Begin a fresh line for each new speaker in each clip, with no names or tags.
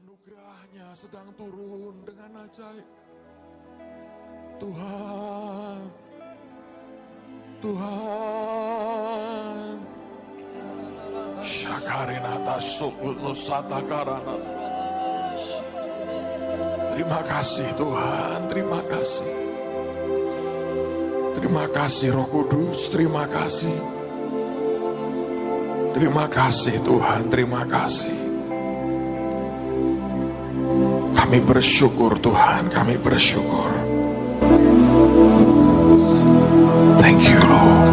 Anugerahnya sedang turun dengan ajaib. Tuhan, Tuhan. Syakarinata subul nusata karana. Terima kasih Tuhan, terima kasih. Terima kasih Roh Kudus, terima kasih. Terima kasih Tuhan, terima kasih. Kami bersyukur Tuhan, kami bersyukur. Thank you Lord.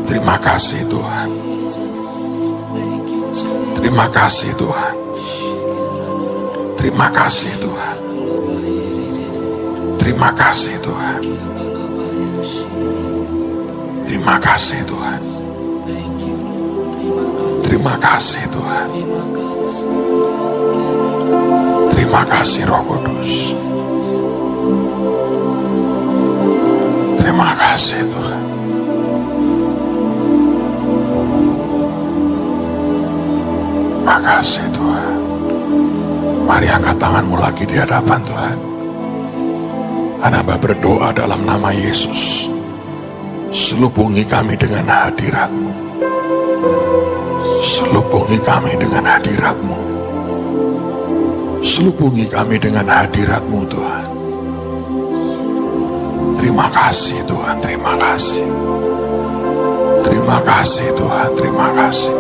Terima kasih Tuhan. Terima kasih Tuhan. Terima kasih Tuhan. Terima kasih Tuhan. Terima kasih Tuhan. Terima kasih Tuhan. Terima kasih Roh Kudus. Terima kasih Tuhan. Terima kasih Tuhan. Mari angkat tanganmu lagi di hadapan Tuhan. Hamba berdoa dalam nama Yesus. Selubungi kami dengan hadirat-Mu. Selubungi kami dengan hadirat-Mu. Selubungi kami dengan hadirat-Mu Tuhan. Terima kasih Tuhan, terima kasih. Terima kasih Tuhan, terima kasih.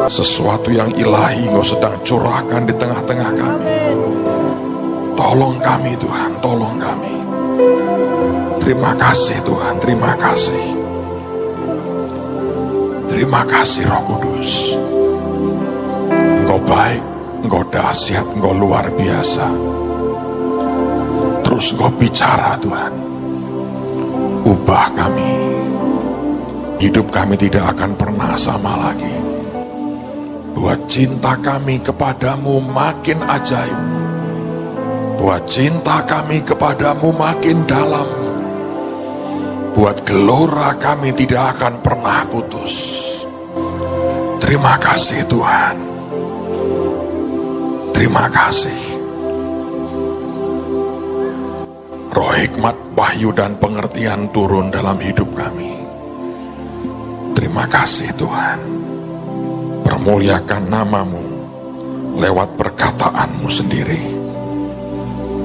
Sesuatu yang ilahi Engkau sedang curahkan di tengah-tengah kami. Tolong kami Tuhan, tolong kami. Terima kasih Tuhan, terima kasih. Terima kasih Roh Kudus. Engkau baik, Engkau dahsyat, Engkau luar biasa. Terus Engkau bicara Tuhan. Ubah kami. Hidup kami tidak akan pernah sama lagi. Buat cinta kami kepadamu makin ajaib. Buat cinta kami kepadamu makin dalam. Buat gelora kami tidak akan pernah putus. Terima kasih Tuhan. Terima kasih. Roh hikmat, wahyu dan pengertian turun dalam hidup kami. Terima kasih Tuhan. Permuliakan namamu lewat perkataanmu sendiri.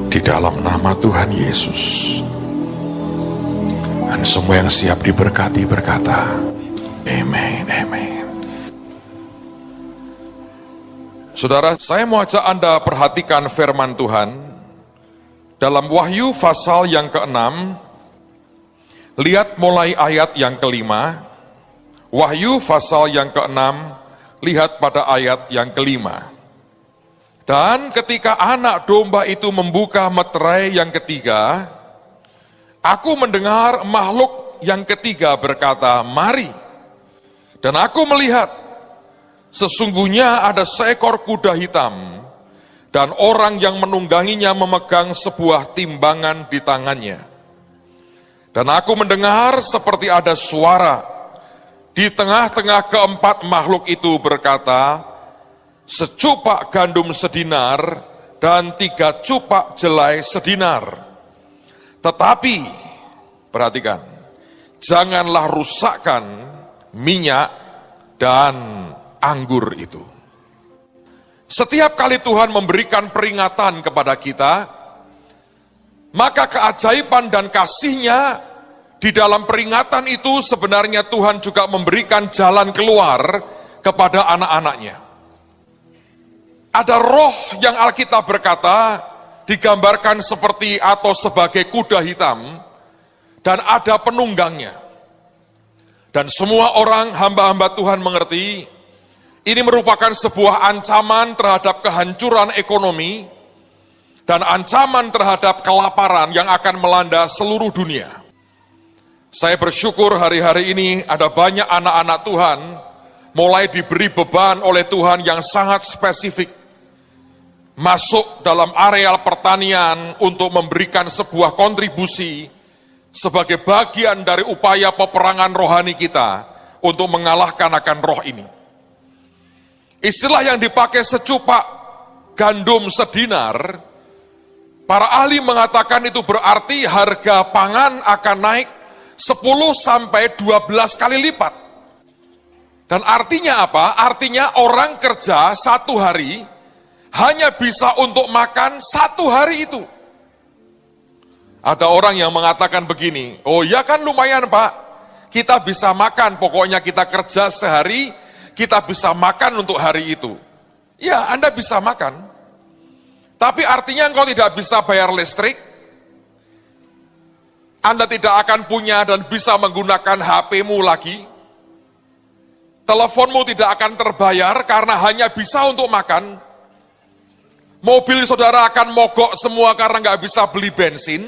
Di dalam nama Tuhan Yesus. Dan semua yang siap diberkati berkata, amin, amin. Saudara, saya mau ajak Anda perhatikan firman Tuhan. Dalam Wahyu pasal yang ke-6, lihat mulai ayat yang ke-5. Wahyu pasal yang ke-6, lihat pada ayat yang ke-5. Dan ketika anak domba itu membuka meterai yang ketiga, aku mendengar makhluk yang ketiga berkata, mari. Dan aku melihat, sesungguhnya ada seekor kuda hitam, dan orang yang menungganginya memegang sebuah timbangan di tangannya. Dan aku mendengar seperti ada suara di tengah-tengah keempat makhluk itu berkata, secupak gandum sedinar dan 3 cupak jelai sedinar. Tetapi, perhatikan, janganlah rusakkan minyak dan anggur itu. Setiap kali Tuhan memberikan peringatan kepada kita, maka keajaiban dan kasih-Nya di dalam peringatan itu sebenarnya Tuhan juga memberikan jalan keluar kepada anak-anak-Nya. Ada roh yang Alkitab berkata digambarkan seperti atau sebagai kuda hitam dan ada penunggangnya. Dan semua orang hamba-hamba Tuhan mengerti ini merupakan sebuah ancaman terhadap kehancuran ekonomi dan ancaman terhadap kelaparan yang akan melanda seluruh dunia. Saya bersyukur hari-hari ini ada banyak anak-anak Tuhan mulai diberi beban oleh Tuhan yang sangat spesifik. Masuk dalam areal pertanian untuk memberikan sebuah kontribusi sebagai bagian dari upaya peperangan rohani kita untuk mengalahkan akan roh ini. Istilah yang dipakai secupak gandum sedinar, para ahli mengatakan itu berarti harga pangan akan naik 10 sampai 12 kali lipat. Dan artinya apa? Artinya orang kerja 1 hari hanya bisa untuk makan 1 hari itu. Ada orang yang mengatakan begini, oh ya kan lumayan Pak, kita bisa makan, pokoknya kita kerja sehari, kita bisa makan untuk hari itu. Ya, Anda bisa makan. Tapi artinya engkau tidak bisa bayar listrik, Anda tidak akan punya dan bisa menggunakan HP-mu lagi, teleponmu tidak akan terbayar karena hanya bisa untuk makan, mobil saudara akan mogok semua karena nggak bisa beli bensin,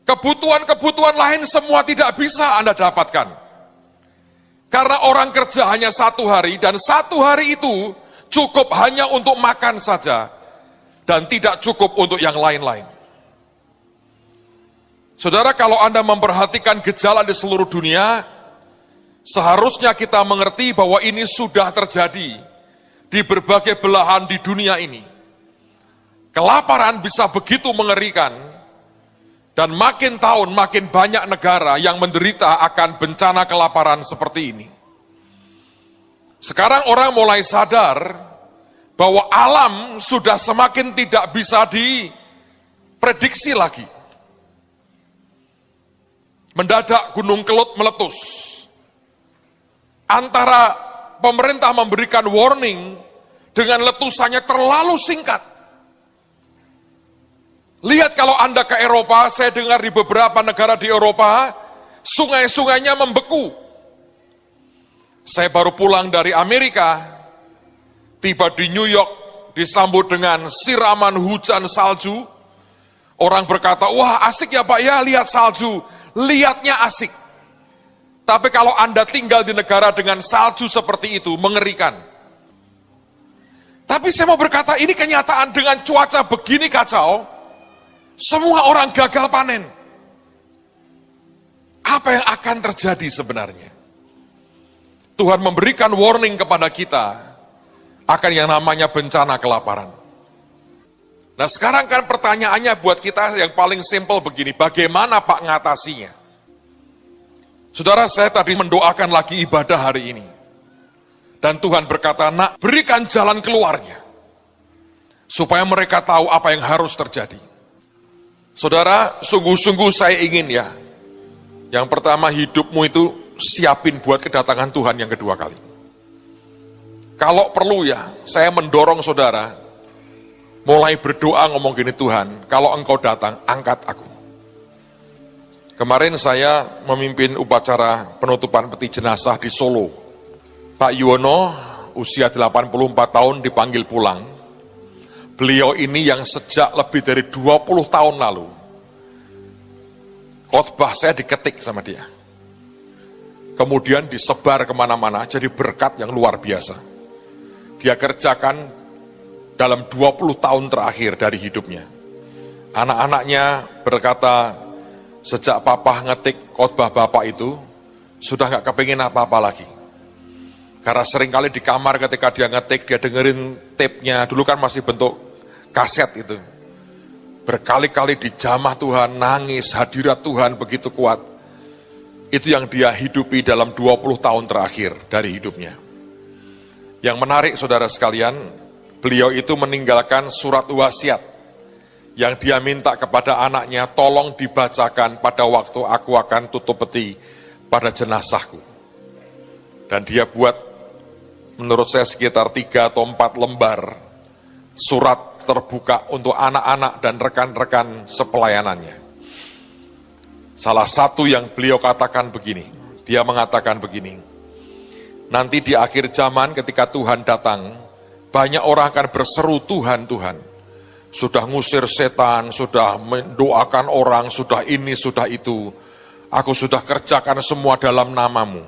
kebutuhan-kebutuhan lain semua tidak bisa Anda dapatkan. Karena orang kerja hanya 1 hari, dan 1 hari itu cukup hanya untuk makan saja, dan tidak cukup untuk yang lain-lain. Saudara, kalau Anda memperhatikan gejala di seluruh dunia, seharusnya kita mengerti bahwa ini sudah terjadi di berbagai belahan di dunia ini. Kelaparan bisa begitu mengerikan, dan makin tahun makin banyak negara yang menderita akan bencana kelaparan seperti ini. Sekarang orang mulai sadar bahwa alam sudah semakin tidak bisa diprediksi lagi. Mendadak Gunung Kelut meletus. Antara pemerintah memberikan warning dengan letusannya terlalu singkat. Lihat kalau Anda ke Eropa, saya dengar di beberapa negara di Eropa, sungai-sungainya membeku. Saya baru pulang dari Amerika, tiba di New York, disambut dengan siraman hujan salju. Orang berkata, wah asik ya Pak ya lihat salju, lihatnya asik. Tapi kalau Anda tinggal di negara dengan salju seperti itu, mengerikan. Tapi saya mau berkata, ini kenyataan dengan cuaca begini kacau, semua orang gagal panen. Apa yang akan terjadi sebenarnya? Tuhan memberikan warning kepada kita akan yang namanya bencana kelaparan. Nah sekarang kan pertanyaannya buat kita yang paling simpel begini, bagaimana Pak ngatasinya? Saudara, saya tadi mendoakan lagi ibadah hari ini. Dan Tuhan berkata, nak berikan jalan keluarnya. Supaya mereka tahu apa yang harus terjadi. Saudara, sungguh-sungguh saya ingin ya, yang pertama hidupmu itu siapin buat kedatangan Tuhan yang kedua kali. Kalau perlu ya, saya mendorong saudara, mulai berdoa ngomong gini, Tuhan, kalau engkau datang, angkat aku. Kemarin saya memimpin upacara penutupan peti jenazah di Solo. Pak Yuwono, usia 84 tahun dipanggil pulang. Beliau ini yang sejak lebih dari 20 tahun lalu, khotbah saya diketik sama dia. Kemudian disebar kemana-mana, jadi berkat yang luar biasa. Dia kerjakan dalam 20 tahun terakhir dari hidupnya. Anak-anaknya berkata, sejak papa ngetik khotbah bapak itu, sudah gak kepingin apa-apa lagi. Karena seringkali di kamar ketika dia ngetik, dia dengerin tape-nya, dulu kan masih bentuk kaset itu. Berkali-kali dijamah Tuhan, nangis, hadirat Tuhan begitu kuat. Itu yang dia hidupi dalam 20 tahun terakhir dari hidupnya. Yang menarik saudara sekalian, beliau itu meninggalkan surat wasiat yang dia minta kepada anaknya, tolong dibacakan pada waktu aku akan tutup peti pada jenazahku. Dan dia buat menurut saya sekitar 3 atau 4 lembar surat terbuka untuk anak-anak dan rekan-rekan sepelayanannya. Salah satu yang beliau katakan begini, dia mengatakan begini, nanti di akhir zaman ketika Tuhan datang, banyak orang akan berseru Tuhan, Tuhan. Sudah ngusir setan, sudah mendoakan orang, sudah ini, sudah itu. Aku sudah kerjakan semua dalam namamu.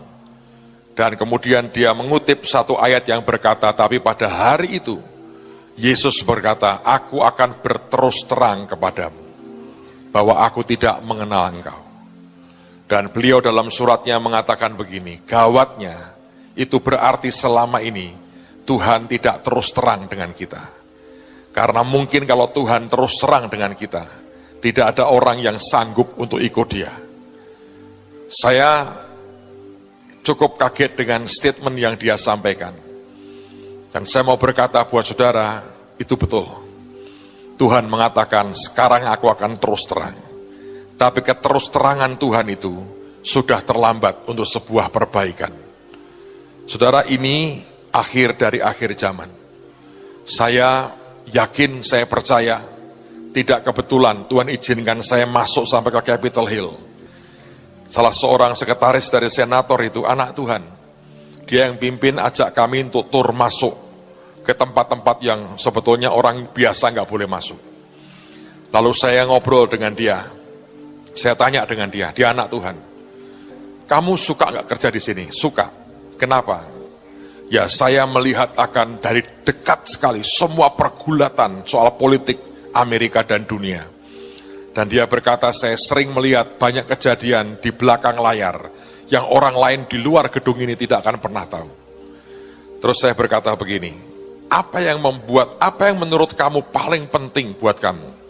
Dan kemudian dia mengutip satu ayat yang berkata, tapi pada hari itu, Yesus berkata, aku akan berterus terang kepadamu, bahwa aku tidak mengenal engkau. Dan beliau dalam suratnya mengatakan begini, gawatnya, itu berarti selama ini, Tuhan tidak terus terang dengan kita. Karena mungkin kalau Tuhan terus terang dengan kita, tidak ada orang yang sanggup untuk ikut Dia. Saya cukup kaget dengan statement yang dia sampaikan. Dan saya mau berkata buat saudara, itu betul. Tuhan mengatakan, sekarang aku akan terus terang. Tapi keterus terangan Tuhan itu sudah terlambat untuk sebuah perbaikan. Saudara, ini akhir dari akhir zaman. Saya yakin, saya percaya, tidak kebetulan Tuhan izinkan saya masuk sampai ke Capitol Hill. Salah seorang sekretaris dari senator itu anak Tuhan. Dia yang pimpin ajak kami untuk tur masuk ke tempat-tempat yang sebetulnya orang biasa nggak boleh masuk. Lalu saya ngobrol dengan dia. Saya tanya dengan dia anak Tuhan. Kamu suka nggak kerja di sini? Suka. Kenapa? Ya, saya melihat akan dari dekat sekali semua pergulatan soal politik Amerika dan dunia. Dan dia berkata, saya sering melihat banyak kejadian di belakang layar yang orang lain di luar gedung ini tidak akan pernah tahu. Terus saya berkata begini, apa yang menurut kamu paling penting buat kamu?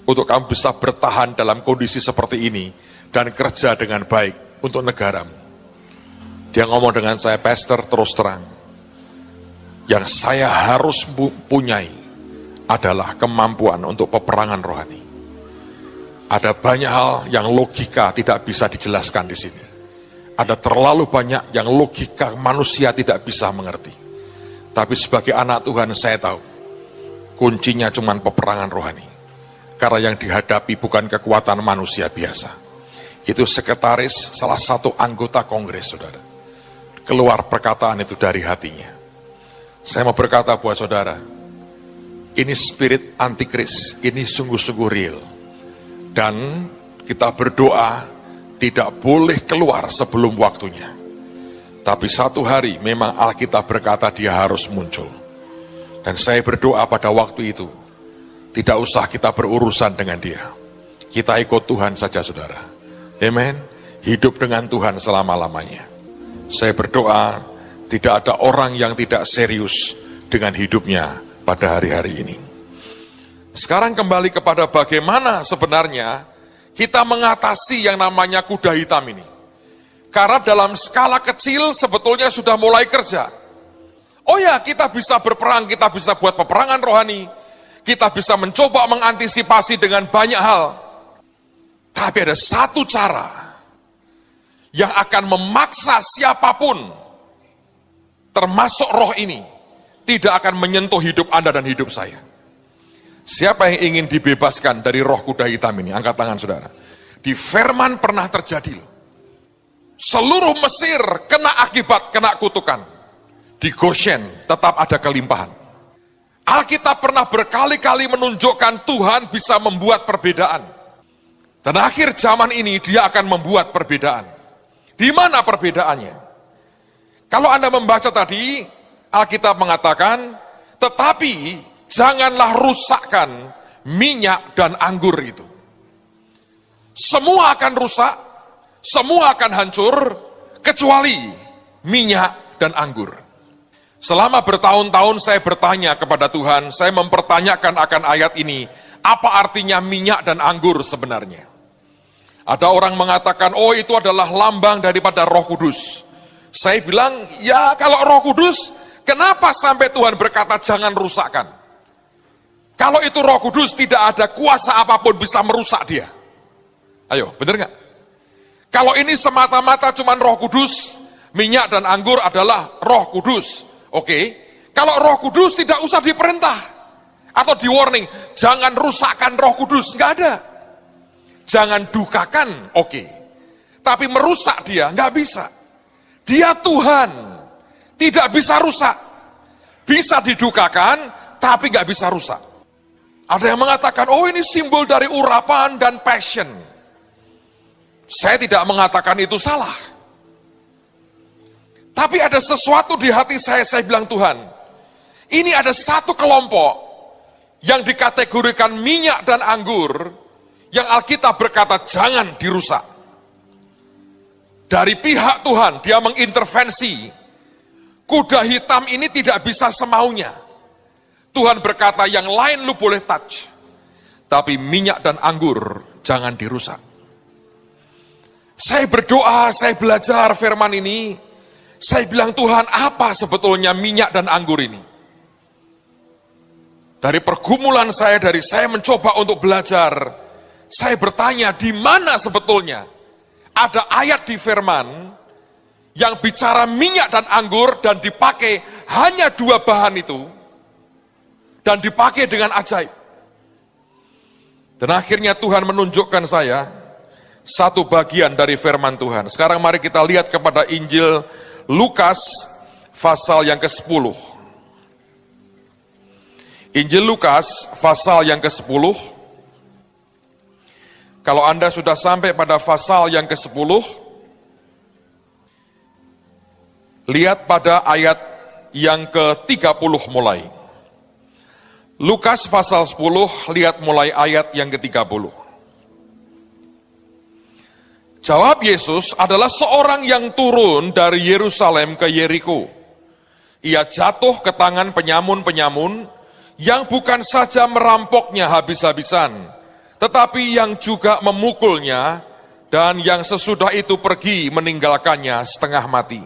Untuk kamu bisa bertahan dalam kondisi seperti ini dan kerja dengan baik untuk negaramu. Dia ngomong dengan saya, Pastor, terus terang, yang saya harus punyai adalah kemampuan untuk peperangan rohani. Ada banyak hal yang logika tidak bisa dijelaskan di sini. Ada terlalu banyak yang logika manusia tidak bisa mengerti. Tapi sebagai anak Tuhan saya tahu, kuncinya cuma peperangan rohani. Karena yang dihadapi bukan kekuatan manusia biasa. Itu sekretaris salah satu anggota kongres, saudara. Keluar perkataan itu dari hatinya. Saya mau berkata buat saudara, ini spirit antikris, ini sungguh-sungguh real. Dan kita berdoa tidak boleh keluar sebelum waktunya. Tapi satu hari memang Alkitab berkata dia harus muncul. Dan saya berdoa pada waktu itu, tidak usah kita berurusan dengan dia. Kita ikut Tuhan saja, saudara. Amen. Hidup dengan Tuhan selama-lamanya. Saya berdoa tidak ada orang yang tidak serius dengan hidupnya pada hari-hari ini. Sekarang kembali kepada bagaimana sebenarnya kita mengatasi yang namanya kuda hitam ini. Karena dalam skala kecil sebetulnya sudah mulai kerja. Oh ya, kita bisa berperang, kita bisa buat peperangan rohani. Kita bisa mencoba mengantisipasi dengan banyak hal. Tapi ada satu cara yang akan memaksa siapapun, termasuk roh ini, tidak akan menyentuh hidup Anda dan hidup saya. Siapa yang ingin dibebaskan dari roh kuda hitam ini? Angkat tangan, saudara. Di Firman pernah terjadi loh. Seluruh Mesir kena akibat, kena kutukan. Di Goshen tetap ada kelimpahan. Alkitab pernah berkali-kali menunjukkan Tuhan bisa membuat perbedaan. Dan akhir zaman ini dia akan membuat perbedaan. Di mana perbedaannya? Kalau Anda membaca tadi, Alkitab mengatakan, tetapi janganlah rusakkan minyak dan anggur itu. Semua akan rusak, semua akan hancur, kecuali minyak dan anggur. Selama bertahun-tahun saya bertanya kepada Tuhan, saya mempertanyakan akan ayat ini, apa artinya minyak dan anggur sebenarnya? Ada orang mengatakan, oh itu adalah lambang daripada Roh Kudus. Saya bilang, ya kalau Roh Kudus, kenapa sampai Tuhan berkata jangan rusakkan? Kalau itu Roh Kudus, tidak ada kuasa apapun bisa merusak dia. Ayo, benar nggak? Kalau ini semata-mata cuma Roh Kudus, minyak dan anggur adalah Roh Kudus. Oke, kalau Roh Kudus tidak usah diperintah atau di warning, jangan rusakkan Roh Kudus, nggak ada. Jangan dukakan, oke. Tapi merusak dia, nggak bisa. Dia Tuhan, tidak bisa rusak. Bisa didukakan, tapi nggak bisa rusak. Ada yang mengatakan, oh ini simbol dari urapan dan passion. Saya tidak mengatakan itu salah. Tapi ada sesuatu di hati saya bilang Tuhan, ini ada satu kelompok yang dikategorikan minyak dan anggur, yang Alkitab berkata jangan dirusak. Dari pihak Tuhan, dia mengintervensi. kuda hitam ini tidak bisa semaunya. Tuhan berkata, yang lain lu boleh touch, tapi minyak dan anggur jangan dirusak. Saya berdoa, saya belajar firman ini, saya bilang, Tuhan, apa sebetulnya minyak dan anggur ini? Dari pergumulan saya, dari saya mencoba untuk belajar, saya bertanya, di mana sebetulnya ada ayat di firman yang bicara minyak dan anggur dan dipakai hanya dua bahan itu dan dipakai dengan ajaib. Dan akhirnya Tuhan menunjukkan saya satu bagian dari firman Tuhan. Sekarang mari kita lihat kepada Injil Lukas pasal yang ke-10. Injil Lukas pasal yang ke-10. Kalau Anda sudah sampai pada pasal yang ke-10, lihat pada ayat yang ke-30 mulai. Lukas pasal 10, lihat mulai ayat yang ke-30. Jawab Yesus, adalah seorang yang turun dari Yerusalem ke Yeriko. Ia jatuh ke tangan penyamun-penyamun yang bukan saja merampoknya habis-habisan, tetapi yang juga memukulnya, dan yang sesudah itu pergi meninggalkannya setengah mati.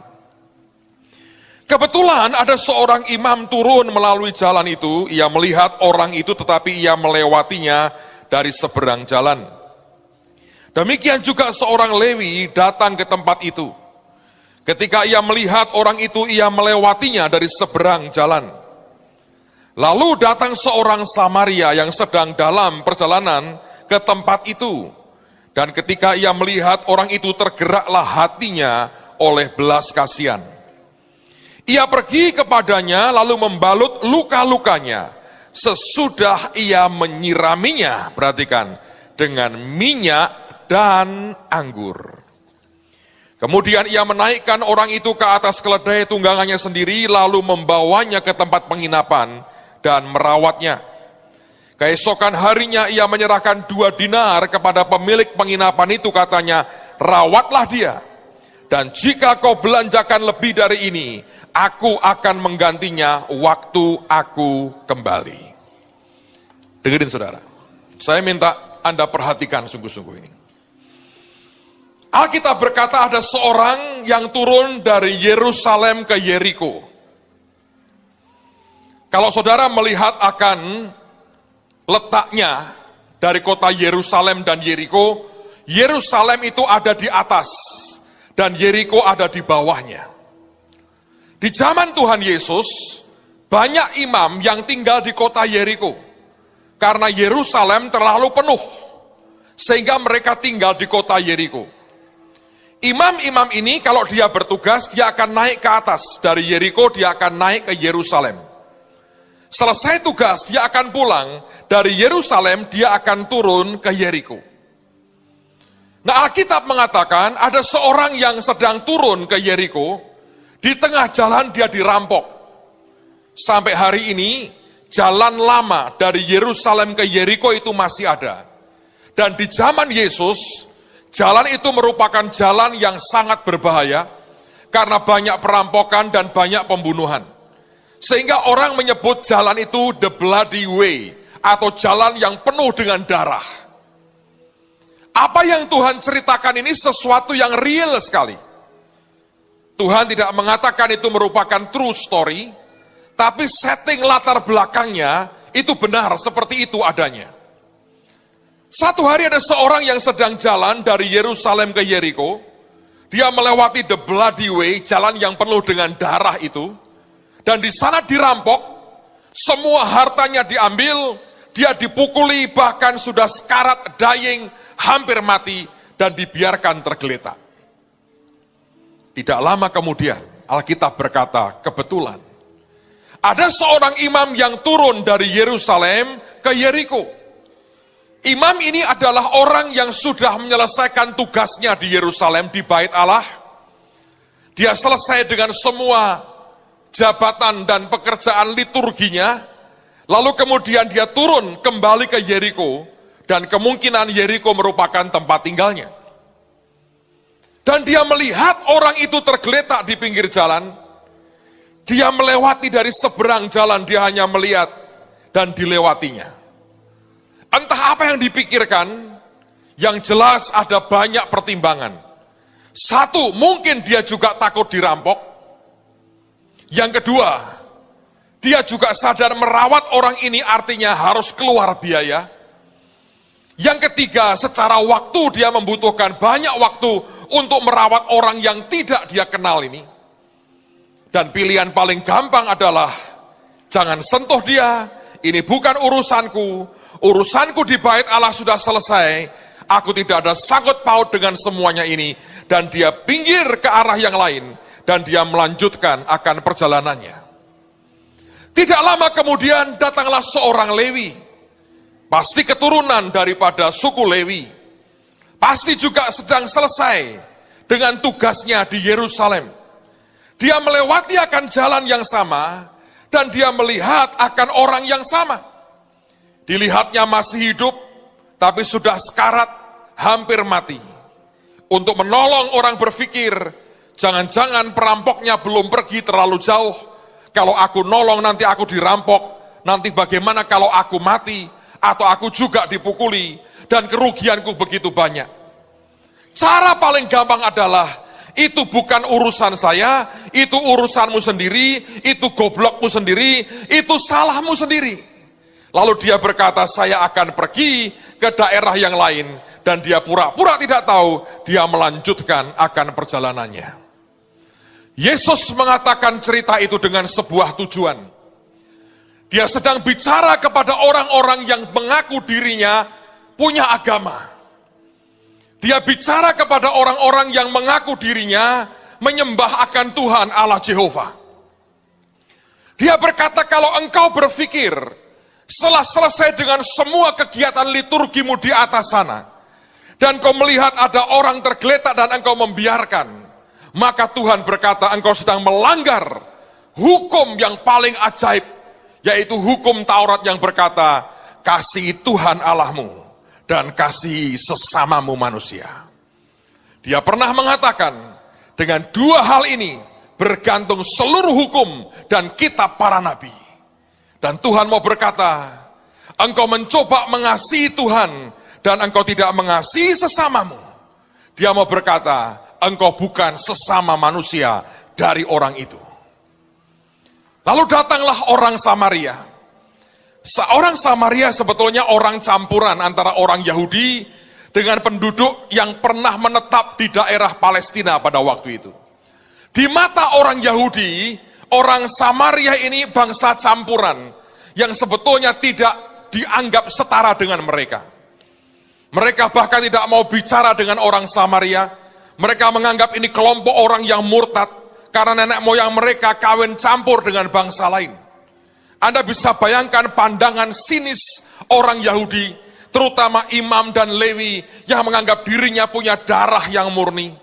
Kebetulan ada seorang imam turun melalui jalan itu, ia melihat orang itu tetapi ia melewatinya dari seberang jalan. Demikian juga seorang Lewi datang ke tempat itu. Ketika ia melihat orang itu, ia melewatinya dari seberang jalan. Lalu datang seorang Samaria yang sedang dalam perjalanan ke tempat itu. Dan ketika ia melihat orang itu, tergeraklah hatinya oleh belas kasihan. Ia pergi kepadanya lalu membalut luka-lukanya. Sesudah ia menyiraminya, perhatikan, dengan minyak dan anggur. Kemudian ia menaikkan orang itu ke atas keledai tunggangannya sendiri, lalu membawanya ke tempat penginapan dan merawatnya. Keesokan harinya ia menyerahkan 2 dinar kepada pemilik penginapan itu, katanya, rawatlah dia. Dan jika kau belanjakan lebih dari ini, aku akan menggantinya waktu aku kembali. Dengerin saudara, saya minta Anda perhatikan sungguh-sungguh ini. Alkitab berkata ada seorang yang turun dari Yerusalem ke Yeriko. Kalau saudara melihat akan letaknya dari kota Yerusalem dan Yeriko, Yerusalem itu ada di atas dan Yeriko ada di bawahnya. Di zaman Tuhan Yesus, banyak imam yang tinggal di kota Yeriko. Karena Yerusalem terlalu penuh, sehingga mereka tinggal di kota Yeriko. Imam-imam ini kalau dia bertugas, dia akan naik ke atas. Dari Yeriko dia akan naik ke Yerusalem. Selesai tugas, dia akan pulang. Dari Yerusalem dia akan turun ke Yeriko. Nah, Alkitab mengatakan ada seorang yang sedang turun ke Yeriko. Di tengah jalan dia dirampok. Sampai hari ini, jalan lama dari Yerusalem ke Yeriko itu masih ada. Dan di zaman Yesus, jalan itu merupakan jalan yang sangat berbahaya, karena banyak perampokan dan banyak pembunuhan. Sehingga orang menyebut jalan itu the bloody way, atau jalan yang penuh dengan darah. Apa yang Tuhan ceritakan ini sesuatu yang real sekali. Tuhan tidak mengatakan itu merupakan true story, tapi setting latar belakangnya itu benar seperti itu adanya. Satu hari ada seorang yang sedang jalan dari Yerusalem ke Yeriko. Dia melewati the bloody way, jalan yang penuh dengan darah itu. Dan di sana dirampok, semua hartanya diambil, dia dipukuli, bahkan sudah sekarat, dying, hampir mati, dan dibiarkan tergeletak. Tidak lama kemudian, Alkitab berkata, kebetulan ada seorang imam yang turun dari Yerusalem ke Yeriko. Imam ini adalah orang yang sudah menyelesaikan tugasnya di Yerusalem, di Bait Allah. Dia selesai dengan semua jabatan dan pekerjaan liturginya, lalu kemudian dia turun kembali ke Yeriko, dan kemungkinan Yeriko merupakan tempat tinggalnya. Dan dia melihat orang itu tergeletak di pinggir jalan. Dia melewati dari seberang jalan, dia hanya melihat dan dilewatinya. Entah apa yang dipikirkan, yang jelas ada banyak pertimbangan. Satu, mungkin dia juga takut dirampok. Yang kedua, dia juga sadar merawat orang ini artinya harus keluar biaya. Yang ketiga, secara waktu dia membutuhkan banyak waktu untuk merawat orang yang tidak dia kenal ini. Dan pilihan paling gampang adalah, jangan sentuh dia, ini bukan urusanku, urusanku di bait Allah sudah selesai, aku tidak ada sangkut paut dengan semuanya ini. Dan dia pinggir ke arah yang lain, dan dia melanjutkan akan perjalanannya. Tidak lama kemudian datanglah seorang Lewi, pasti keturunan daripada suku Lewi, pasti juga sedang selesai dengan tugasnya di Yerusalem. Dia melewati akan jalan yang sama, dan dia melihat akan orang yang sama. Dilihatnya masih hidup, tapi sudah sekarat, hampir mati. Untuk menolong orang berpikir, jangan-jangan perampoknya belum pergi terlalu jauh. Kalau aku nolong nanti aku dirampok, nanti bagaimana kalau aku mati, atau aku juga dipukuli, dan kerugianku begitu banyak. Cara paling gampang adalah, itu bukan urusan saya, itu urusanmu sendiri, itu goblokmu sendiri, itu salahmu sendiri. Lalu dia berkata, saya akan pergi ke daerah yang lain, dan dia pura-pura tidak tahu, dia melanjutkan akan perjalanannya. Yesus mengatakan cerita itu dengan sebuah tujuan. Dia sedang bicara kepada orang-orang yang mengaku dirinya punya agama. Dia bicara kepada orang-orang yang mengaku dirinya menyembah akan Tuhan Allah Jehovah. Dia berkata, kalau engkau berpikir setelah selesai dengan semua kegiatan liturgimu di atas sana, dan kau melihat ada orang tergeletak dan engkau membiarkan, maka Tuhan berkata engkau sedang melanggar hukum yang paling ajaib, yaitu hukum Taurat yang berkata, kasihi Tuhan Allahmu dan kasih sesamamu manusia. Dia pernah mengatakan, dengan dua hal ini bergantung seluruh hukum dan kitab para nabi. Dan Tuhan mau berkata, engkau mencoba mengasihi Tuhan dan engkau tidak mengasihi sesamamu. Dia mau berkata, engkau bukan sesama manusia dari orang itu. Lalu datanglah orang Samaria. Seorang Samaria sebetulnya orang campuran antara orang Yahudi dengan penduduk yang pernah menetap di daerah Palestina pada waktu itu. Di mata orang Yahudi, orang Samaria ini bangsa campuran yang sebetulnya tidak dianggap setara dengan mereka. Mereka bahkan tidak mau bicara dengan orang Samaria. Mereka menganggap ini kelompok orang yang murtad karena nenek moyang mereka kawin campur dengan bangsa lain. Anda bisa bayangkan pandangan sinis orang Yahudi, terutama imam dan Lewi yang menganggap dirinya punya darah yang murni.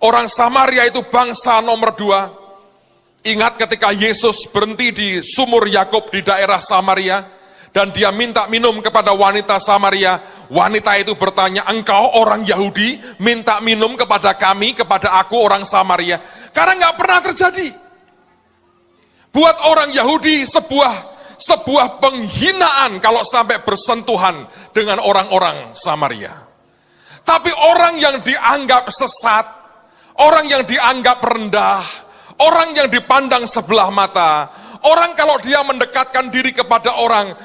Orang Samaria itu bangsa nomor 2. Ingat ketika Yesus berhenti di sumur Yakub di daerah Samaria, dan dia minta minum kepada wanita Samaria. Wanita itu bertanya, engkau orang Yahudi minta minum kepada kami, kepada aku orang Samaria? Karena nggak pernah terjadi. Buat orang Yahudi sebuah penghinaan kalau sampai bersentuhan dengan orang-orang Samaria. Tapi orang yang dianggap sesat, orang yang dianggap rendah, orang yang dipandang sebelah mata, orang kalau dia mendekatkan diri kepada orang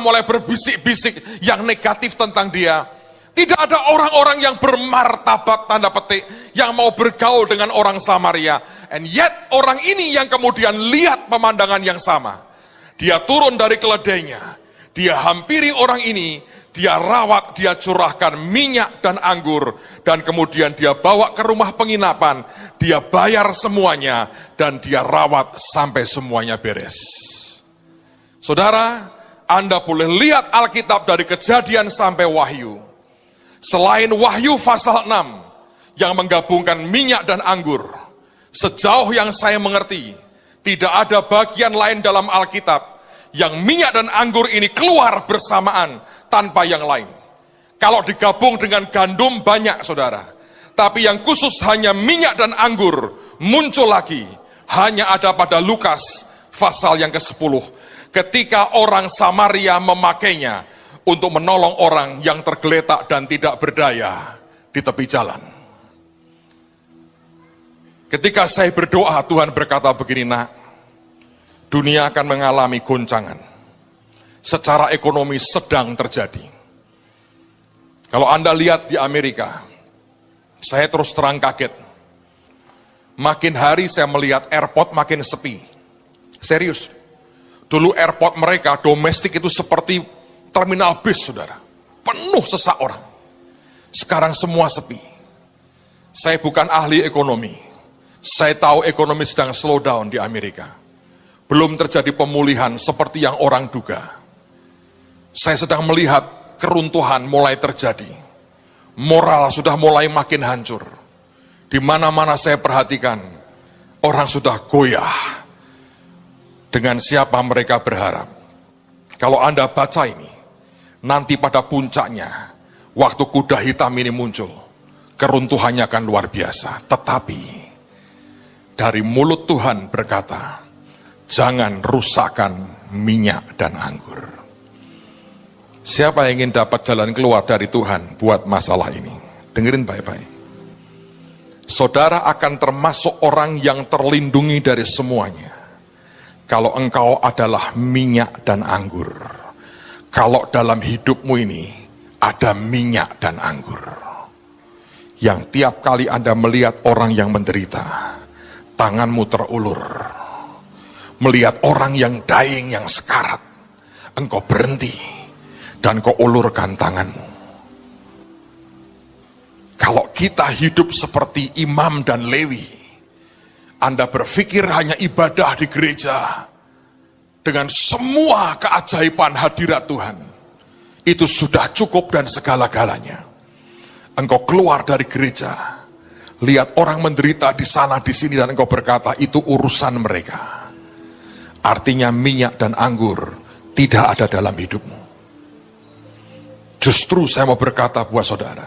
mulai berbisik-bisik yang negatif tentang dia. Tidak ada orang-orang yang bermartabat tanda petik yang mau bergaul dengan orang Samaria. And yet orang ini yang kemudian lihat pemandangan yang sama. Dia turun dari keledainya, dia hampiri orang ini, dia rawat, dia curahkan minyak dan anggur, dan kemudian dia bawa ke rumah penginapan, dia bayar semuanya, dan dia rawat sampai semuanya beres. Saudara, Anda boleh lihat Alkitab dari Kejadian sampai Wahyu. Selain Wahyu pasal 6 yang menggabungkan minyak dan anggur, sejauh yang saya mengerti, tidak ada bagian lain dalam Alkitab yang minyak dan anggur ini keluar bersamaan tanpa yang lain. Kalau digabung dengan gandum banyak, saudara. Tapi yang khusus hanya minyak dan anggur muncul lagi, hanya ada pada Lukas pasal yang ke-10, ketika orang Samaria memakainya untuk menolong orang yang tergeletak dan tidak berdaya di tepi jalan. Ketika saya berdoa, Tuhan berkata begini, nak, dunia akan mengalami goncangan. Secara ekonomi sedang terjadi. Kalau Anda lihat di Amerika, saya terus terang kaget. Makin hari saya melihat airport makin sepi. Serius. Dulu airport mereka, domestik itu seperti terminal bis, saudara. Penuh sesak orang. Sekarang semua sepi. Saya bukan ahli ekonomi. Saya tahu ekonomi sedang slow down di Amerika. Belum terjadi pemulihan seperti yang orang duga. Saya sedang melihat keruntuhan mulai terjadi. Moral sudah mulai makin hancur. Di mana-mana saya perhatikan, orang sudah goyah dengan siapa mereka berharap. Kalau Anda baca ini, nanti pada puncaknya, waktu kuda hitam ini muncul, keruntuhannya akan luar biasa. Tetapi dari mulut Tuhan berkata, jangan rusakkan minyak dan anggur. Siapa yang ingin dapat jalan keluar dari Tuhan buat masalah ini? Dengerin baik-baik. Saudara akan termasuk orang yang terlindungi dari semuanya. Kalau engkau adalah minyak dan anggur. Kalau dalam hidupmu ini ada minyak dan anggur. Yang tiap kali Anda melihat orang yang menderita, tanganmu terulur. Melihat orang yang dying, yang sekarat, engkau berhenti dan kau ulurkan tanganmu. Kalau kita hidup seperti Imam dan Lewi, Anda berpikir hanya ibadah di gereja dengan semua keajaiban hadirat Tuhan, itu sudah cukup dan segala-galanya. Engkau keluar dari gereja, lihat orang menderita di sana di sini dan engkau berkata itu urusan mereka. Artinya minyak dan anggur tidak ada dalam hidupmu. Justru saya mau berkata buat saudara,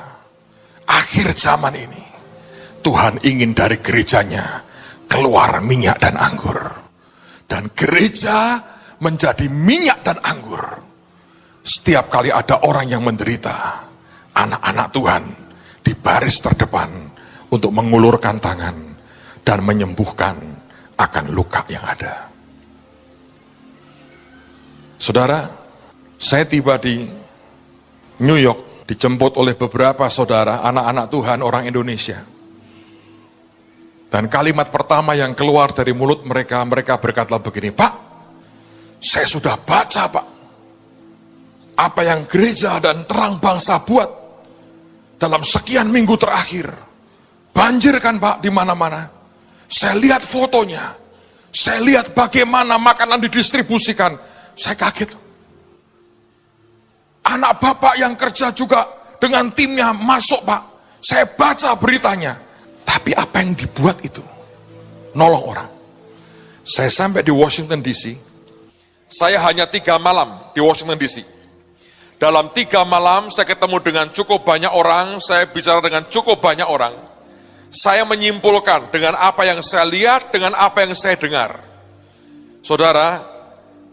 akhir zaman ini Tuhan ingin dari gerejanya keluar minyak dan anggur. Dan gereja menjadi minyak dan anggur. Setiap kali ada orang yang menderita, anak-anak Tuhan di baris terdepan untuk mengulurkan tangan dan menyembuhkan akan luka yang ada. Saudara, saya tiba di New York, dijemput oleh beberapa saudara, anak-anak Tuhan, orang Indonesia. Dan kalimat pertama yang keluar dari mulut mereka, mereka berkata begini, Pak, saya sudah baca Pak, apa yang gereja dan terang bangsa buat dalam sekian minggu terakhir. Banjir kan Pak di mana-mana. Saya lihat fotonya, saya lihat bagaimana makanan didistribusikan. Saya kaget. Anak bapak yang kerja juga dengan timnya masuk Pak. Saya baca beritanya. Tapi apa yang dibuat itu? Nolong orang. Saya sampai di Washington DC. Saya hanya 3 malam di Washington DC. Dalam 3 malam saya ketemu dengan cukup banyak orang. Saya bicara dengan cukup banyak orang. Saya menyimpulkan dengan apa yang saya lihat, dengan apa yang saya dengar. Saudara,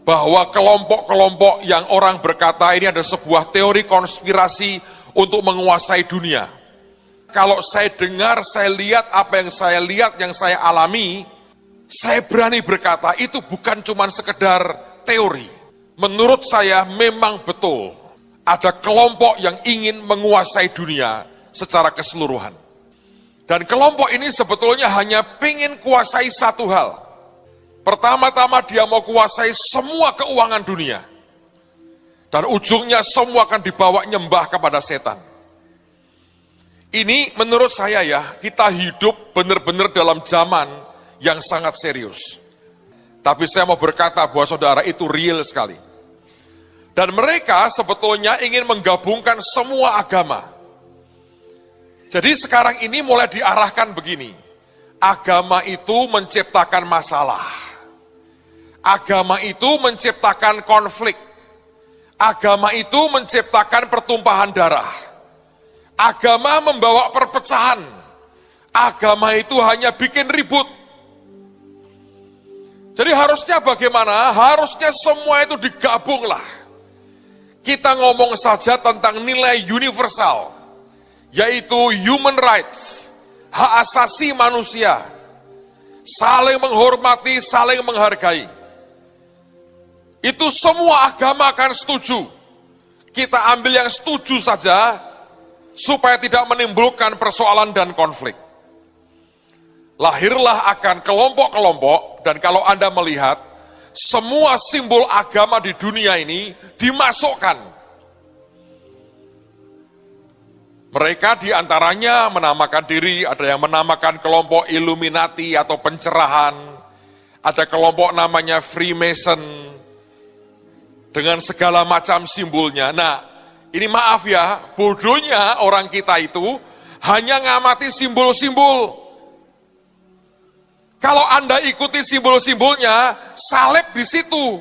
bahwa kelompok-kelompok yang orang berkata ini ada sebuah teori konspirasi untuk menguasai dunia. Kalau saya dengar, saya lihat apa yang saya lihat, yang saya alami, saya berani berkata itu bukan cuma sekedar teori. Menurut saya memang betul ada kelompok yang ingin menguasai dunia secara keseluruhan. Dan kelompok ini sebetulnya hanya ingin kuasai satu hal. Pertama-tama dia mau kuasai semua keuangan dunia. Dan ujungnya semua akan dibawa nyembah kepada setan. Ini menurut saya ya, kita hidup benar-benar dalam zaman yang sangat serius. Tapi saya mau berkata bahwa saudara itu real sekali. Dan mereka sebetulnya ingin menggabungkan semua agama. Jadi sekarang ini mulai diarahkan begini. Agama itu menciptakan masalah. Agama itu menciptakan konflik. Agama itu menciptakan pertumpahan darah. Agama membawa perpecahan. Agama itu hanya bikin ribut. Jadi harusnya bagaimana? Harusnya semua itu digabunglah. Kita ngomong saja tentang nilai universal, yaitu human rights, hak asasi manusia, saling menghormati, saling menghargai. Itu semua agama akan setuju. Kita ambil yang setuju saja, supaya tidak menimbulkan persoalan dan konflik. Lahirlah akan kelompok-kelompok, dan kalau Anda melihat, semua simbol agama di dunia ini dimasukkan. Mereka diantaranya menamakan diri, ada yang menamakan kelompok Illuminati atau pencerahan, ada kelompok namanya Freemason, dengan segala macam simbolnya. Nah, ini maaf ya, bodohnya orang kita itu hanya ngamati simbol-simbol. Kalau Anda ikuti simbol-simbolnya, salib di situ.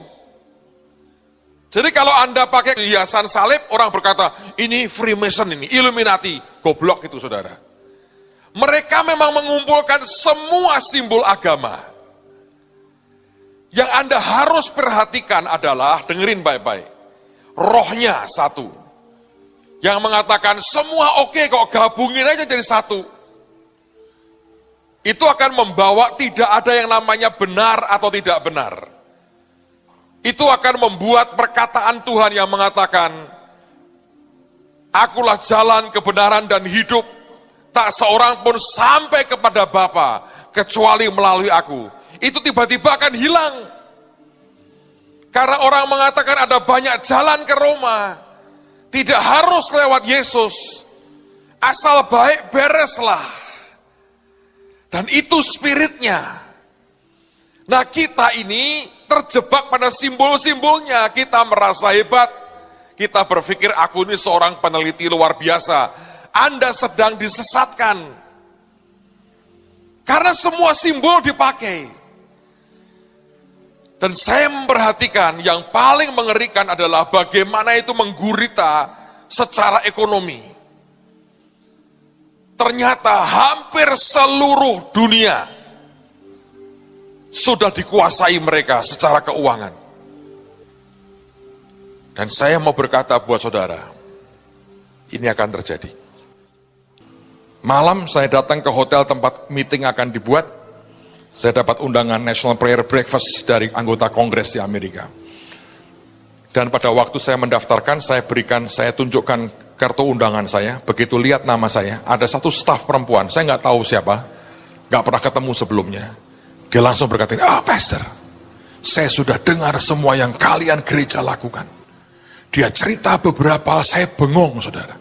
Jadi kalau Anda pakai hiasan salib, orang berkata, ini Freemason, ini Illuminati. Goblok itu saudara. Mereka memang mengumpulkan semua simbol agama. Yang Anda harus perhatikan adalah, dengerin baik-baik, rohnya satu. Yang mengatakan semua oke kok, gabungin aja jadi satu. Itu akan membawa tidak ada yang namanya benar atau tidak benar. Itu akan membuat perkataan Tuhan yang mengatakan, akulah jalan, kebenaran, dan hidup. Tak seorang pun sampai kepada Bapa kecuali melalui aku. Itu tiba-tiba akan hilang. Karena orang mengatakan ada banyak jalan ke Roma. Tidak harus lewat Yesus. Asal baik bereslah. Dan itu spiritnya. Nah, kita ini terjebak pada simbol-simbolnya. Kita merasa hebat. Kita berpikir aku ini seorang peneliti luar biasa. Anda sedang disesatkan. Karena semua simbol dipakai. Dan saya memperhatikan yang paling mengerikan adalah bagaimana itu menggurita secara ekonomi. Ternyata hampir seluruh dunia sudah dikuasai mereka secara keuangan. Dan saya mau berkata buat saudara, ini akan terjadi. Malam saya datang ke hotel tempat meeting akan dibuat, saya dapat undangan National Prayer Breakfast dari anggota Kongres di Amerika. Dan pada waktu saya mendaftarkan, saya tunjukkan kartu undangan saya. Begitu lihat nama saya, ada satu staf perempuan, saya nggak tahu siapa, nggak pernah ketemu sebelumnya. Dia langsung berkata, Pastor, saya sudah dengar semua yang kalian gereja lakukan. Dia cerita beberapa, saya bengong, saudara.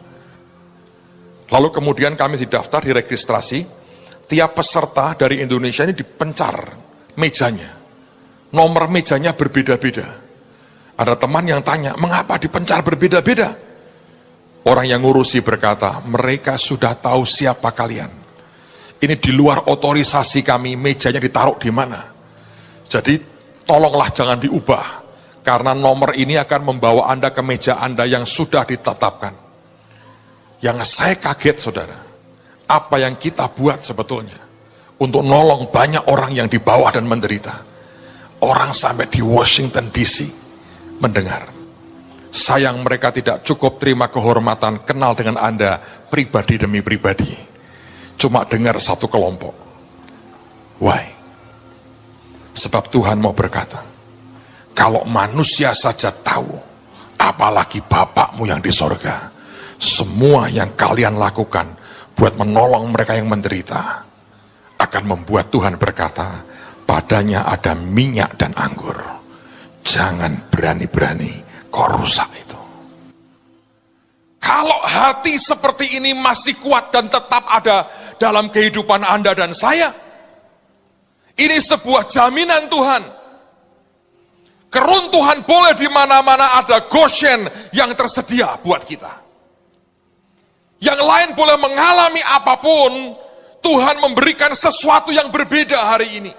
Lalu kemudian kami didaftar, diregistrasi, tiap peserta dari Indonesia ini dipencar mejanya. Nomor mejanya berbeda-beda. Ada teman yang tanya, mengapa dipencar berbeda-beda? Orang yang ngurusi berkata, mereka sudah tahu siapa kalian. Ini di luar otorisasi kami, mejanya ditaruh di mana. Jadi tolonglah jangan diubah, karena nomor ini akan membawa Anda ke meja Anda yang sudah ditetapkan. Yang saya kaget saudara, apa yang kita buat sebetulnya untuk nolong banyak orang yang di bawah dan menderita. Orang sampai di Washington DC mendengar. Sayang mereka tidak cukup terima kehormatan kenal dengan Anda pribadi demi pribadi. Cuma dengar satu kelompok. Why? Sebab Tuhan mau berkata, kalau manusia saja tahu, apalagi Bapakmu yang di sorga, semua yang kalian lakukan buat menolong mereka yang menderita, akan membuat Tuhan berkata, padanya ada minyak dan anggur. Jangan berani-berani kau rusak itu. Kalau hati seperti ini masih kuat dan tetap ada dalam kehidupan Anda dan saya, ini sebuah jaminan Tuhan. Keruntuhan boleh di mana-mana, ada Goshen yang tersedia buat kita. Yang lain boleh mengalami apapun, Tuhan memberikan sesuatu yang berbeda hari ini.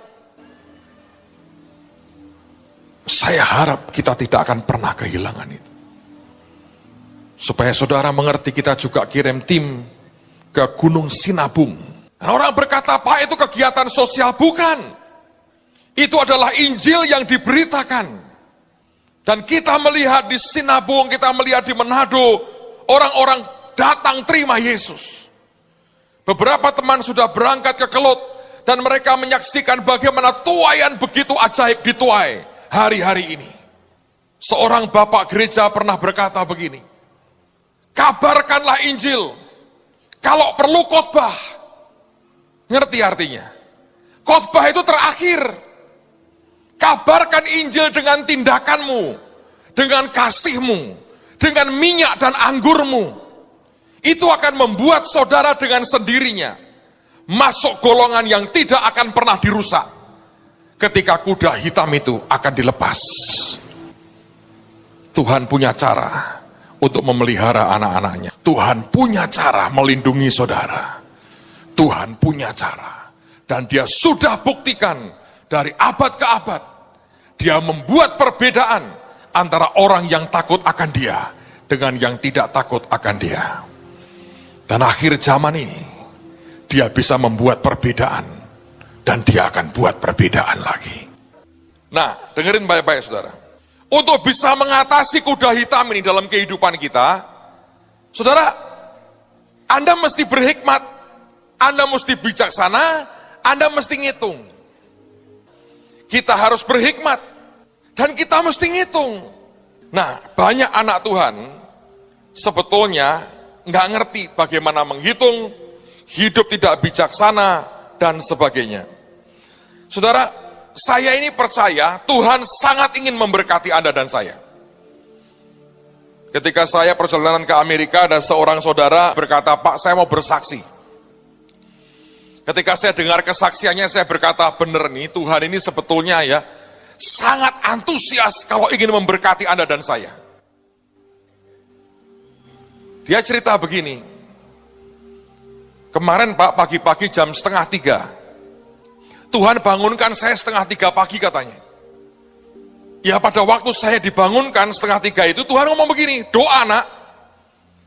Saya harap kita tidak akan pernah kehilangan itu. Supaya saudara mengerti, kita juga kirim tim ke Gunung Sinabung. Dan orang berkata, Pak, itu kegiatan sosial. Bukan. Itu adalah Injil yang diberitakan. Dan kita melihat di Sinabung, kita melihat di Manado, orang-orang datang terima Yesus. Beberapa teman sudah berangkat ke Kelut, dan mereka menyaksikan bagaimana tuaian begitu ajaib dituai hari-hari ini. Seorang bapak gereja pernah berkata begini, kabarkanlah Injil, kalau perlu khotbah. Ngerti artinya? Khotbah itu terakhir. Kabarkan Injil dengan tindakanmu, dengan kasihmu, dengan minyak dan anggurmu. Itu akan membuat saudara dengan sendirinya masuk golongan yang tidak akan pernah dirusak ketika kuda hitam itu akan dilepas. Tuhan punya cara untuk memelihara anak-anaknya. Tuhan punya cara melindungi saudara. Tuhan punya cara. Dan dia sudah buktikan dari abad ke abad. Dia membuat perbedaan antara orang yang takut akan dia dengan yang tidak takut akan dia. Dan akhir zaman ini, dia bisa membuat perbedaan. Dan dia akan buat perbedaan lagi. Nah, dengerin baik-baik saudara. Untuk bisa mengatasi kuda hitam ini dalam kehidupan kita, saudara, Anda mesti berhikmat, Anda mesti bijaksana, Anda mesti ngitung. Kita harus berhikmat, dan kita mesti ngitung. Nah, banyak anak Tuhan, sebetulnya nggak ngerti bagaimana menghitung, hidup tidak bijaksana, dan sebagainya. Saudara, saya ini percaya Tuhan sangat ingin memberkati Anda dan saya. Ketika saya perjalanan ke Amerika, ada seorang saudara berkata, Pak, saya mau bersaksi. Ketika saya dengar kesaksiannya, saya berkata, bener nih, Tuhan ini sebetulnya ya, sangat antusias kalau ingin memberkati Anda dan saya. Dia cerita begini, kemarin Pak, pagi-pagi jam 2:30, Tuhan bangunkan saya 2:30 pagi katanya. Ya pada waktu saya dibangunkan 2:30 itu Tuhan ngomong begini, doa nak,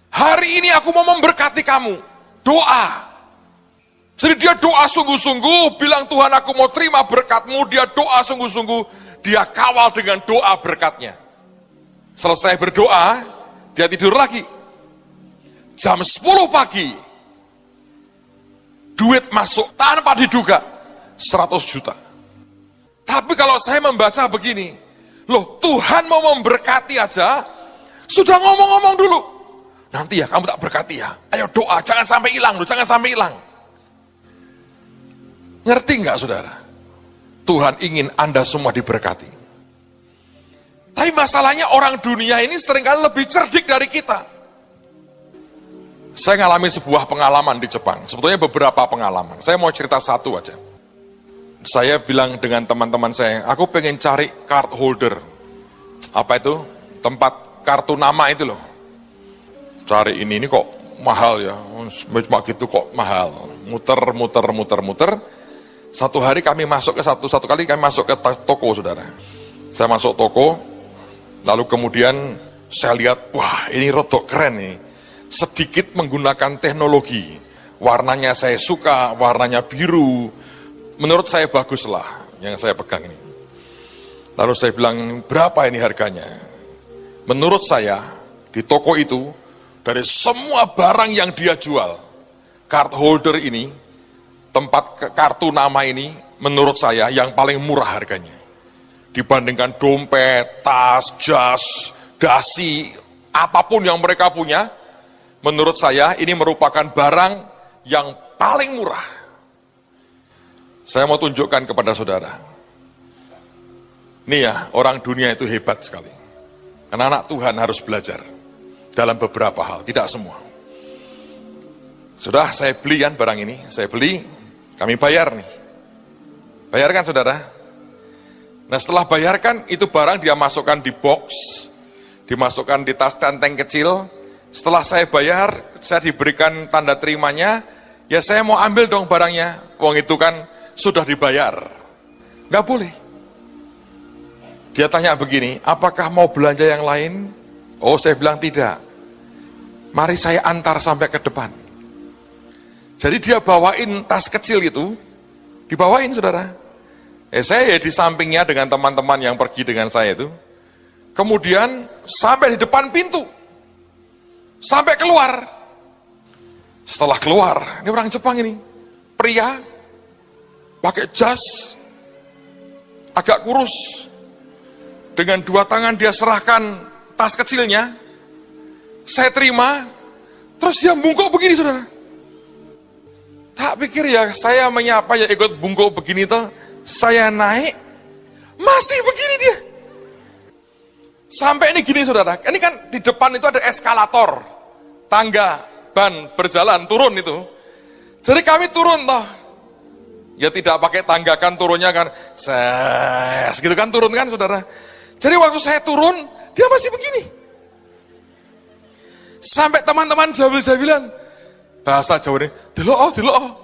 hari ini aku mau memberkati kamu, doa. Jadi dia doa sungguh-sungguh, bilang Tuhan aku mau terima berkatmu, dia doa sungguh-sungguh, dia kawal dengan doa berkatnya. Selesai berdoa, dia tidur lagi. Jam 10 pagi, duit masuk tanpa diduga. 100 juta. Tapi kalau saya membaca begini, loh Tuhan mau memberkati aja, sudah ngomong-ngomong dulu. Nanti ya kamu tak berkati ya, ayo doa, jangan sampai hilang loh, jangan sampai hilang. Ngerti nggak saudara? Tuhan ingin Anda semua diberkati. Tapi masalahnya orang dunia ini seringkali lebih cerdik dari kita. Saya ngalami sebuah pengalaman di Jepang, sebetulnya beberapa pengalaman. Saya mau cerita satu aja. Saya bilang dengan teman-teman saya, aku pengen cari card holder. Apa itu? Tempat kartu nama itu loh. Cari ini kok mahal ya, cuma gitu kok mahal. Muter. Satu hari kami masuk ke satu kali kami masuk ke toko saudara. Saya masuk toko, lalu kemudian saya lihat, wah ini rodok keren nih. Sedikit menggunakan teknologi. Warnanya saya suka, warnanya biru. Menurut saya baguslah yang saya pegang ini. Lalu saya bilang, berapa ini harganya? Menurut saya, di toko itu, dari semua barang yang dia jual, card holder ini, tempat kartu nama ini, menurut saya yang paling murah harganya. Dibandingkan dompet, tas, jas, dasi, apapun yang mereka punya, menurut saya ini merupakan barang yang paling murah. Saya mau tunjukkan kepada saudara. Nih ya, orang dunia itu hebat sekali. Karena anak Tuhan harus belajar dalam beberapa hal, tidak semua. Sudah saya beli kan barang ini, saya beli, kami bayar nih. Bayarkan saudara. Nah setelah bayarkan, itu barang dia masukkan di box, dimasukkan di tas tenteng kecil. Setelah saya bayar, saya diberikan tanda terimanya, ya saya mau ambil dong barangnya. Uang itu kan sudah dibayar. Nggak boleh. Dia tanya begini, apakah mau belanja yang lain? Oh, saya bilang tidak. Mari saya antar sampai ke depan. Jadi dia bawain tas kecil itu, dibawain saudara. Saya di sampingnya dengan teman-teman yang pergi dengan saya itu. Kemudian sampai di depan pintu. Sampai keluar. Setelah keluar, ini orang Jepang ini. Pria, pakai jas, agak kurus. Dengan dua tangan dia serahkan tas kecilnya. Saya terima, terus dia bungkuk begini, saudara. Tak pikir ya, saya menyapa ya ikut bungkuk begini toh. Saya naik, masih begini dia. Sampai ini gini saudara, ini kan di depan itu ada eskalator, tangga, ban, berjalan, turun itu. Jadi kami turun toh. Ya tidak pakai tangga kan turunnya kan, gitu kan turun kan saudara. Jadi waktu saya turun, dia masih begini. Sampai teman-teman jabil-jabilan, bahasa Jawa ini, delok.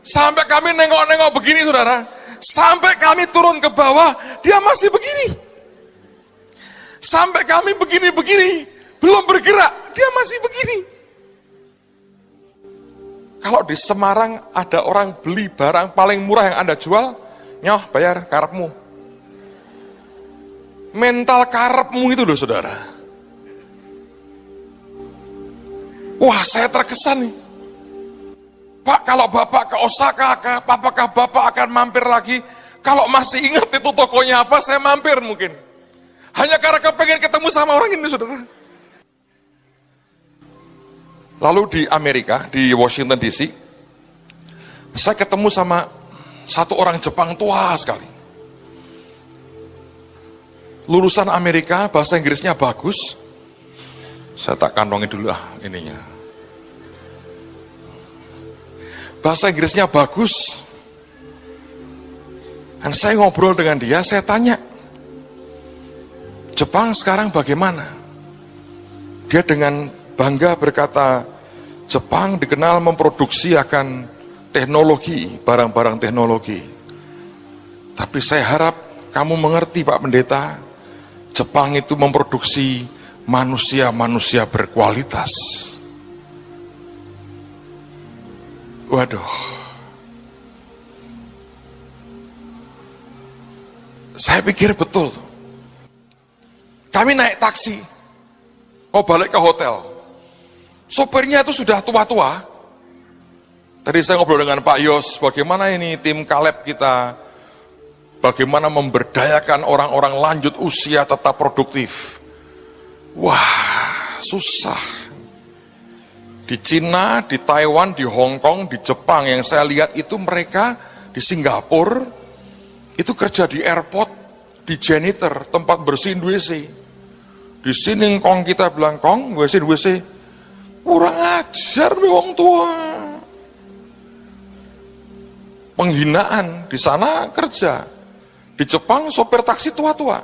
Sampai kami nengok-nengok begini saudara, sampai kami turun ke bawah, dia masih begini. Sampai kami begini-begini, belum bergerak, dia masih begini. Kalau di Semarang ada orang beli barang paling murah yang Anda jual, nyoh bayar karepmu. Mental karepmu itu loh saudara. Wah saya terkesan nih. Pak, kalau Bapak ke Osaka, apakah Bapak akan mampir lagi? Kalau masih ingat itu tokonya apa, saya mampir mungkin. Hanya karena kepengen ketemu sama orang ini, saudara. Lalu di Amerika, di Washington DC, saya ketemu sama satu orang Jepang tua sekali. Lulusan Amerika, bahasa Inggrisnya bagus. Saya tak kantongin dulu ininya. Bahasa Inggrisnya bagus. Dan saya ngobrol dengan dia, saya tanya, Jepang sekarang bagaimana? Dia dengan bangga berkata, Jepang dikenal memproduksi akan teknologi, barang-barang teknologi. Tapi saya harap kamu mengerti Pak Pendeta, Jepang itu memproduksi manusia-manusia berkualitas. Waduh, saya pikir betul. Kami naik taksi, mau balik ke hotel. Sopirnya itu sudah tua-tua. Tadi saya ngobrol dengan Pak Yos, bagaimana ini tim Kaleb kita, bagaimana memberdayakan orang-orang lanjut usia tetap produktif. Wah, susah. Di Cina, di Taiwan, di Hong Kong, di Jepang yang saya lihat itu mereka di Singapura itu kerja di airport, di janitor, tempat bersihin WC. Di sini kong kita bilang kong, WC, kurang ajar wong tua. Penghinaan, di sana kerja. Di Jepang sopir taksi tua-tua.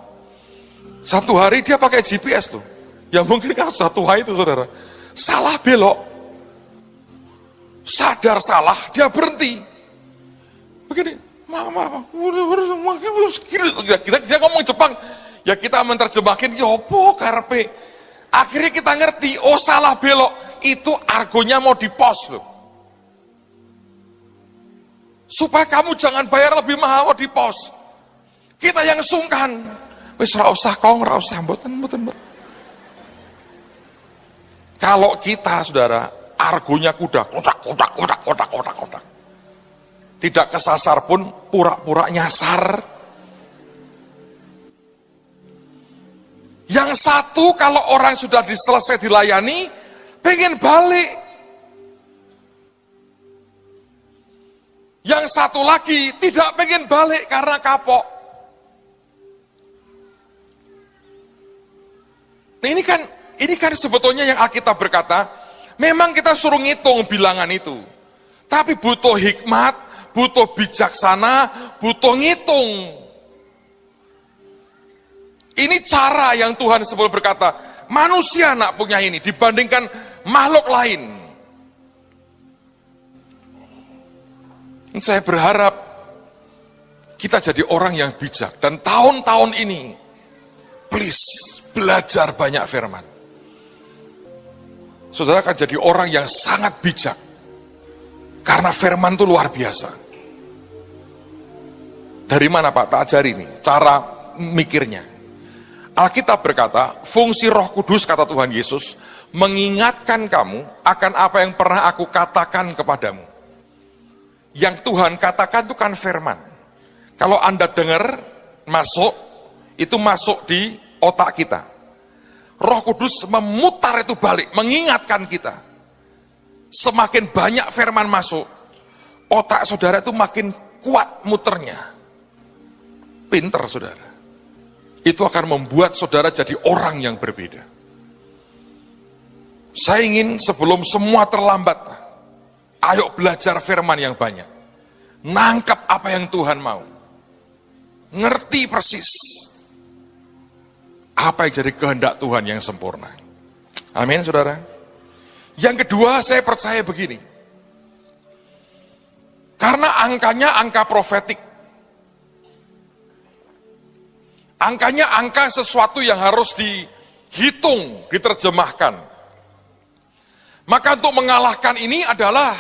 Satu hari dia pakai GPS tuh. Ya mungkin kan satu hari itu saudara. Salah belok. Sadar salah, dia berhenti. Begini, kita ngomong Jepang, ya kita menerjemahkan, yopo karpe. Akhirnya kita ngerti, oh salah belok, itu argonya mau dipos loh. Supaya kamu jangan bayar lebih mahal mau dipos. Kita yang sungkan, wis ra usah kong, ra usah mboten. Kalau kita saudara, argonya kuda, kotak. Tidak kesasar pun pura-pura nyasar. Yang satu kalau orang sudah selesai dilayani, pengen balik. Yang satu lagi tidak pengen balik karena kapok. Nah, ini kan sebetulnya yang Alkitab berkata, memang kita suruh ngitung bilangan itu. Tapi butuh hikmat, butuh bijaksana, butuh ngitung. Ini cara yang Tuhan sebelum berkata, manusia nak punya ini dibandingkan makhluk lain. Saya berharap kita jadi orang yang bijak. Dan tahun-tahun ini, please, belajar banyak firman. Saudara akan jadi orang yang sangat bijak. Karena firman itu luar biasa. Dari mana Pak? Tak ajari nih, cara mikirnya. Alkitab berkata, fungsi Roh Kudus, kata Tuhan Yesus, mengingatkan kamu akan apa yang pernah aku katakan kepadamu. Yang Tuhan katakan itu kan firman. Kalau Anda dengar, masuk, itu masuk di otak kita. Roh Kudus memutar itu balik, mengingatkan kita. Semakin banyak firman masuk, otak saudara itu makin kuat muternya. Pinter saudara. Itu akan membuat saudara jadi orang yang berbeda. Saya ingin sebelum semua terlambat, ayo belajar firman yang banyak. Nangkap apa yang Tuhan mau. Ngerti persis apa yang jadi kehendak Tuhan yang sempurna. Amin saudara. Yang kedua, saya percaya begini. Karena angkanya angka profetik. Angkanya angka sesuatu yang harus dihitung, diterjemahkan. Maka untuk mengalahkan ini adalah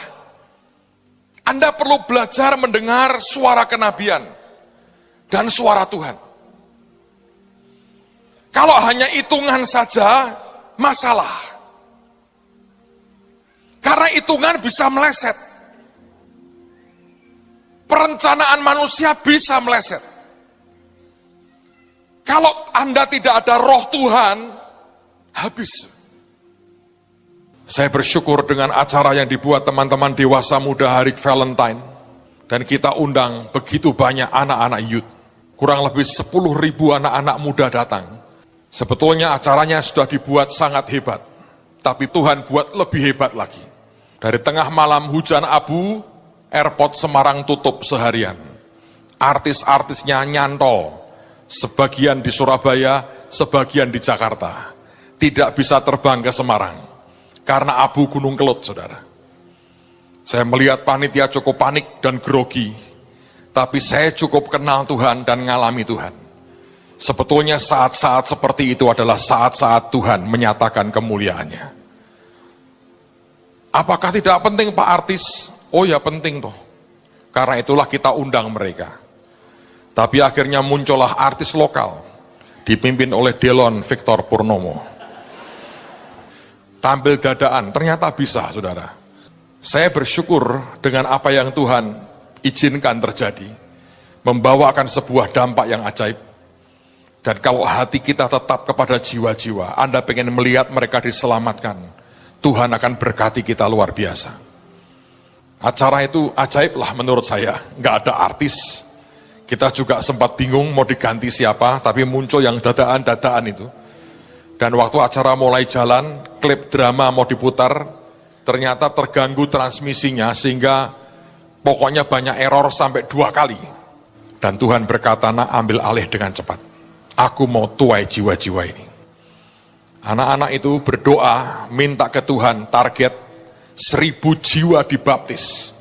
Anda perlu belajar mendengar suara kenabian dan suara Tuhan. Kalau hanya hitungan saja, masalah. Karena hitungan bisa meleset. Perencanaan manusia bisa meleset. Kalau Anda tidak ada roh Tuhan, habis. Saya bersyukur dengan acara yang dibuat teman-teman dewasa muda hari Valentine. Dan kita undang begitu banyak anak-anak youth. Kurang lebih 10.000 anak-anak muda datang. Sebetulnya acaranya sudah dibuat sangat hebat. Tapi Tuhan buat lebih hebat lagi. Dari tengah malam hujan abu, airport Semarang tutup seharian. Artis-artisnya nyantol. Sebagian di Surabaya, sebagian di Jakarta. Tidak bisa terbang ke Semarang. Karena abu Gunung Kelut, saudara. Saya melihat panitia cukup panik dan grogi. Tapi saya cukup kenal Tuhan dan ngalami Tuhan. Sebetulnya saat-saat seperti itu adalah saat-saat Tuhan menyatakan kemuliaannya. Apakah tidak penting Pak artis? Oh ya penting toh. Karena itulah kita undang mereka. Tapi akhirnya muncullah artis lokal, dipimpin oleh Delon Victor Purnomo. Tampil dadaan, ternyata bisa saudara. Saya bersyukur dengan apa yang Tuhan izinkan terjadi, membawakan sebuah dampak yang ajaib. Dan kalau hati kita tetap kepada jiwa-jiwa, Anda pengen melihat mereka diselamatkan, Tuhan akan berkati kita luar biasa. Acara itu ajaib lah menurut saya, nggak ada artis. Kita juga sempat bingung mau diganti siapa, tapi muncul yang dadaan-dadaan itu. Dan waktu acara mulai jalan, klip drama mau diputar, ternyata terganggu transmisinya, sehingga pokoknya banyak error sampai 2 kali. Dan Tuhan berkata, nak ambil alih dengan cepat. Aku mau tuai jiwa-jiwa ini. Anak-anak itu berdoa, minta ke Tuhan, target 1.000 jiwa dibaptis.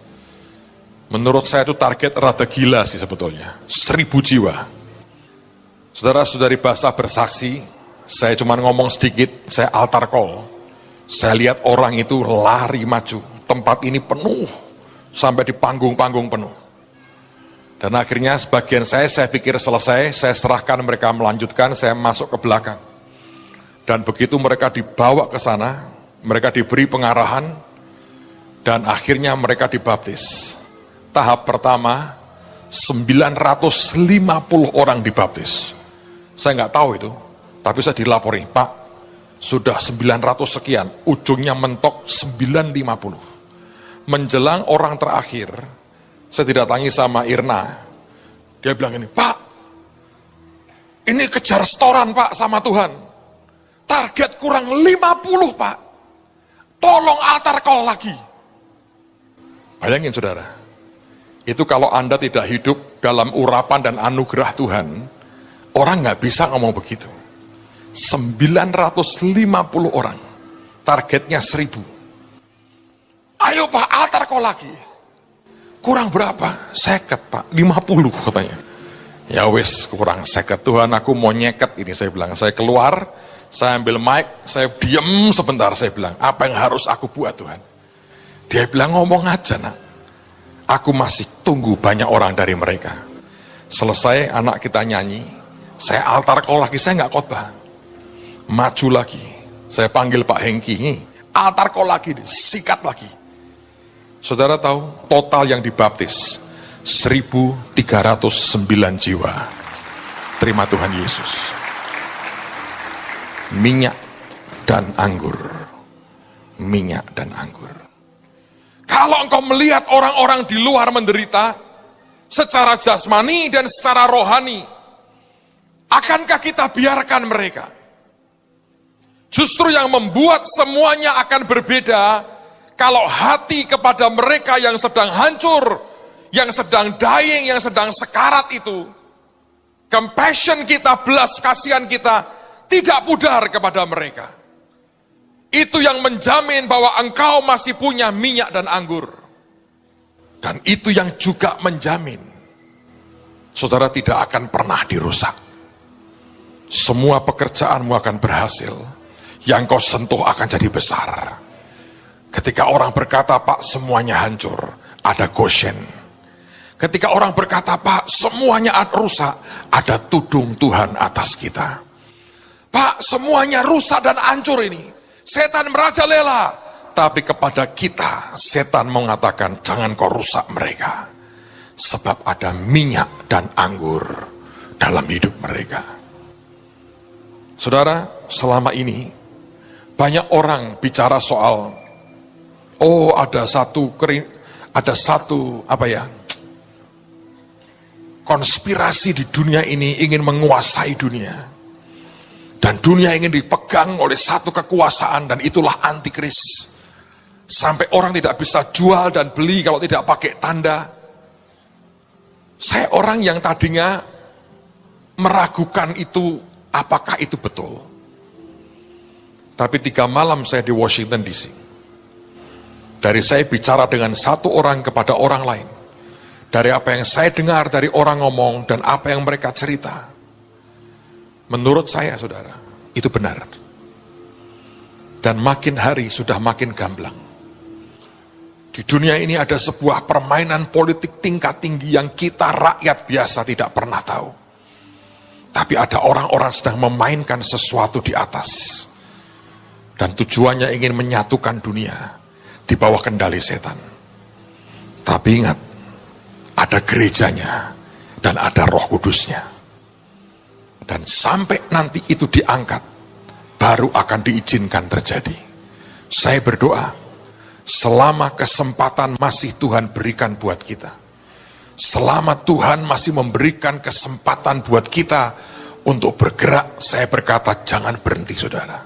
Menurut saya itu target rada gila sih sebetulnya. 1.000 jiwa. Saudara-saudari bahasa bersaksi, saya cuma ngomong sedikit, saya altar call. Saya lihat orang itu lari maju. Tempat ini penuh, sampai di panggung-panggung penuh. Dan akhirnya sebagian saya pikir selesai, saya serahkan mereka melanjutkan, saya masuk ke belakang. Dan begitu mereka dibawa ke sana, mereka diberi pengarahan, dan akhirnya mereka dibaptis. Tahap pertama, 950 orang dibaptis. Saya nggak tahu itu, tapi saya dilapori, Pak, sudah 900 sekian, ujungnya mentok 950. Menjelang orang terakhir, saya didatangi sama Irna. Dia bilang ini, Pak, ini kejar setoran Pak sama Tuhan. Target kurang 50 Pak. Tolong altar call lagi. Bayangin saudara, itu kalau Anda tidak hidup dalam urapan dan anugerah Tuhan, orang nggak bisa ngomong begitu. 950 orang, targetnya 1.000. Ayo Pak, altar call lagi. Kurang berapa? 50 Pak, 50 katanya. Ya wis, kurang 50. Tuhan, aku mau nyeket ini, saya bilang. Saya keluar, saya ambil mic, saya diam sebentar, saya bilang, apa yang harus aku buat Tuhan? Dia bilang, ngomong aja nak. Aku masih tunggu banyak orang dari mereka. Selesai anak kita nyanyi, saya altar call lagi, saya nggak khotbah. Maju lagi, saya panggil Pak Hengki, altar call lagi, sikat lagi. Saudara tahu, total yang dibaptis 1.309 jiwa. Terima Tuhan Yesus. Minyak dan anggur. Minyak dan anggur. Kalau engkau melihat orang-orang di luar menderita, secara jasmani dan secara rohani, akankah kita biarkan mereka? Justru yang membuat semuanya akan berbeda, kalau hati kepada mereka yang sedang hancur, yang sedang dying, yang sedang sekarat itu, compassion kita, belas kasihan kita, tidak pudar kepada mereka. Itu yang menjamin bahwa engkau masih punya minyak dan anggur. Dan itu yang juga menjamin saudara tidak akan pernah dirusak. Semua pekerjaanmu akan berhasil. Yang kau sentuh akan jadi besar. Ketika orang berkata, Pak, semuanya hancur, ada Goshen. Ketika orang berkata, Pak, semuanya rusak, ada tudung Tuhan atas kita. Pak, semuanya rusak dan hancur ini, setan merajalela. Tapi kepada kita, setan mengatakan, jangan kau rusak mereka. Sebab ada minyak dan anggur dalam hidup mereka. Saudara, selama ini, banyak orang bicara soal, ada satu konspirasi di dunia ini ingin menguasai dunia. Dan dunia ingin dipegang oleh satu kekuasaan, dan itulah antikris. Sampai orang tidak bisa jual dan beli kalau tidak pakai tanda. Saya orang yang tadinya meragukan itu, apakah itu betul. Tapi 3 malam saya di Washington DC. Dari saya bicara dengan satu orang kepada orang lain. Dari apa yang saya dengar dari orang ngomong dan apa yang mereka cerita. Menurut saya, saudara, itu benar. Dan makin hari sudah makin gamblang. Di dunia ini ada sebuah permainan politik tingkat tinggi yang kita rakyat biasa tidak pernah tahu. Tapi ada orang-orang sedang memainkan sesuatu di atas. Dan tujuannya ingin menyatukan dunia di bawah kendali setan. Tapi ingat, ada gerejanya dan ada Roh Kudusnya. Dan sampai nanti itu diangkat, baru akan diizinkan terjadi. Saya berdoa, selama kesempatan masih Tuhan berikan buat kita, selama Tuhan masih memberikan kesempatan buat kita untuk bergerak, saya berkata jangan berhenti, saudara.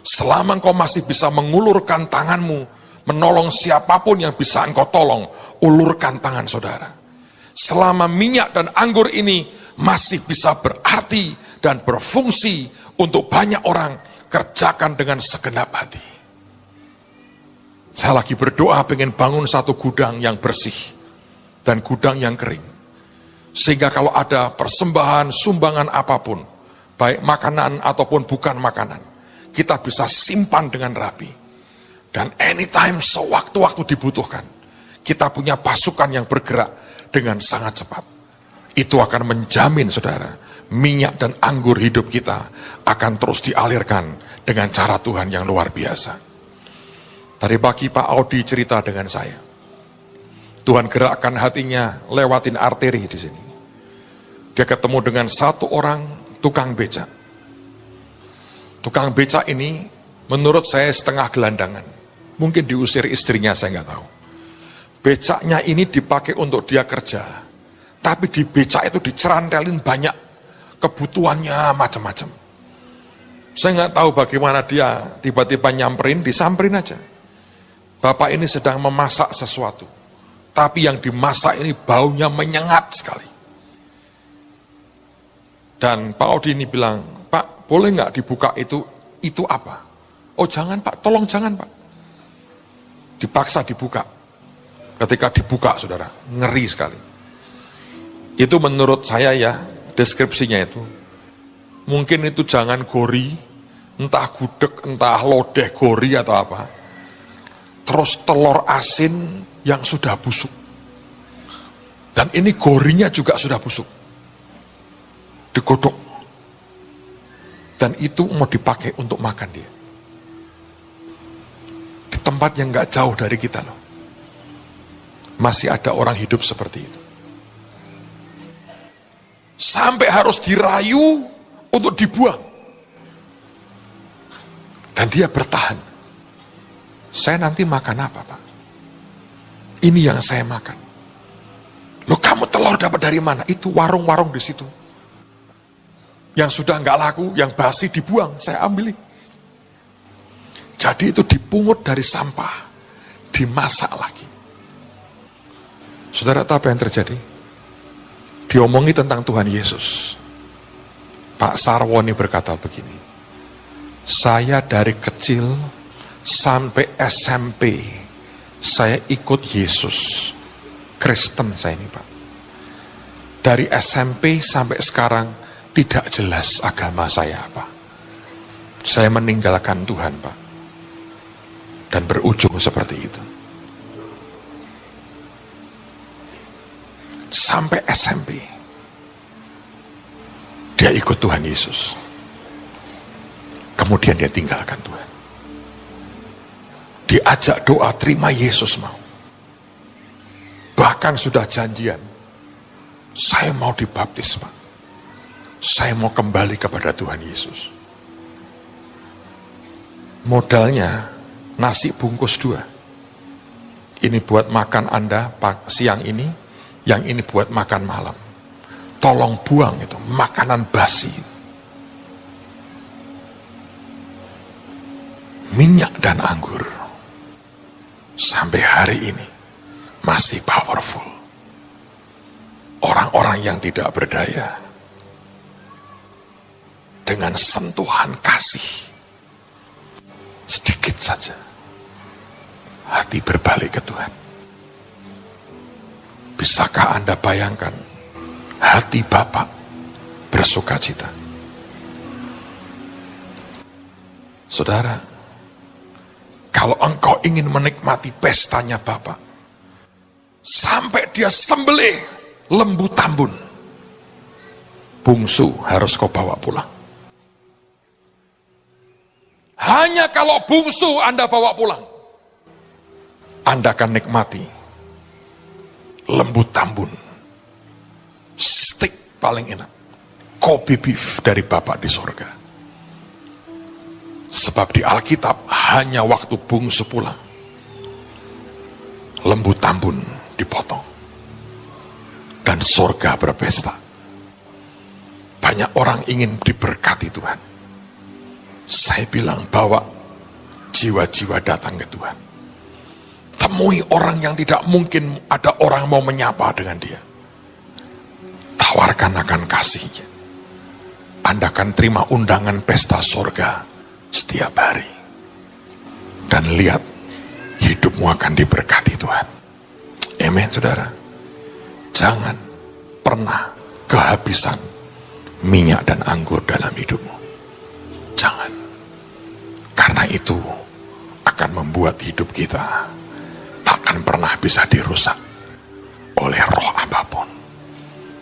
Selama engkau masih bisa mengulurkan tanganmu, menolong siapapun yang bisa engkau tolong, ulurkan tangan, saudara. Selama minyak dan anggur ini masih bisa berarti dan berfungsi untuk banyak orang, kerjakan dengan segenap hati. Saya lagi berdoa pengen bangun satu gudang yang bersih dan gudang yang kering. Sehingga kalau ada persembahan, sumbangan apapun, baik makanan ataupun bukan makanan, kita bisa simpan dengan rapi. Dan anytime, sewaktu-waktu dibutuhkan, kita punya pasukan yang bergerak dengan sangat cepat. Itu akan menjamin, saudara, minyak dan anggur hidup kita akan terus dialirkan dengan cara Tuhan yang luar biasa. Tadi pagi Pak Audi cerita dengan saya. Tuhan gerakkan hatinya lewatin arteri di sini. Dia ketemu dengan satu orang tukang becak. Tukang becak ini menurut saya setengah gelandangan. Mungkin diusir istrinya, saya nggak tahu. Becaknya ini dipakai untuk dia kerja. Tapi di becak itu dicerantelin banyak kebutuhannya macam-macam. Saya nggak tahu bagaimana dia tiba-tiba nyamperin, disamperin aja. Bapak ini sedang memasak sesuatu, tapi yang dimasak ini baunya menyengat sekali. Dan Pak Audi ini bilang, Pak, boleh nggak dibuka itu apa? Oh jangan Pak, tolong jangan Pak. Dipaksa dibuka. Ketika dibuka, saudara, ngeri sekali. Itu menurut saya ya, deskripsinya itu. Mungkin itu jangan gori, entah gudeg, entah lodeh gori atau apa. Terus telur asin yang sudah busuk. Dan ini gorinya juga sudah busuk. digodok. Dan itu mau dipakai untuk makan dia. Di tempat yang gak jauh dari kita loh. Masih ada orang hidup seperti itu. Sampai harus dirayu untuk dibuang. Dan dia bertahan. Saya nanti makan apa, Pak? Ini yang saya makan. Loh, kamu telur dapat dari mana? Itu warung-warung di situ. Yang sudah nggak laku, yang basi dibuang, saya ambil. Jadi itu dipungut dari sampah, dimasak lagi. Saudara tahu apa yang terjadi? Diomongi tentang Tuhan Yesus. Pak Sarwoni berkata begini, saya dari kecil sampai SMP, saya ikut Yesus. Kristen saya ini, Pak. Dari SMP sampai sekarang tidak jelas agama saya apa. Saya meninggalkan Tuhan, Pak. Dan berujung seperti itu. Sampai SMP dia ikut Tuhan Yesus. Kemudian dia tinggalkan Tuhan. Diajak doa, terima Yesus mau. Bahkan sudah janjian, saya mau dibaptis, Pak. Saya mau kembali kepada Tuhan Yesus. Modalnya nasi bungkus 2. Ini buat makan Anda siang ini, yang ini buat makan malam. Tolong buang itu, makanan basi. Minyak dan anggur. Sampai hari ini masih powerful. Orang-orang yang tidak berdaya, dengan sentuhan kasih sedikit saja, hati berbalik ke Tuhan. Bisakah Anda bayangkan hati Bapak bersuka cita? Saudara, kalau engkau ingin menikmati pestanya Bapak, sampai dia sembelih lembu tambun, bungsu harus kau bawa pulang. Hanya kalau bungsu Anda bawa pulang, Anda akan nikmati lembu tambun, steak paling enak, Kobe beef dari Bapak di surga. Sebab di Alkitab hanya waktu bungsu pulang, lembu tambun dipotong, dan surga berpesta. Banyak orang ingin diberkati Tuhan. Saya bilang bawa jiwa-jiwa datang ke Tuhan. Temui orang yang tidak mungkin ada orang mau menyapa dengan dia. Tawarkan akan kasihnya. Anda akan terima undangan pesta surga setiap hari. Dan lihat, hidupmu akan diberkati Tuhan. Amin, saudara. Jangan pernah kehabisan minyak dan anggur dalam hidupmu. Jangan. Karena itu akan membuat hidup kita takkan pernah bisa dirusak oleh roh apapun.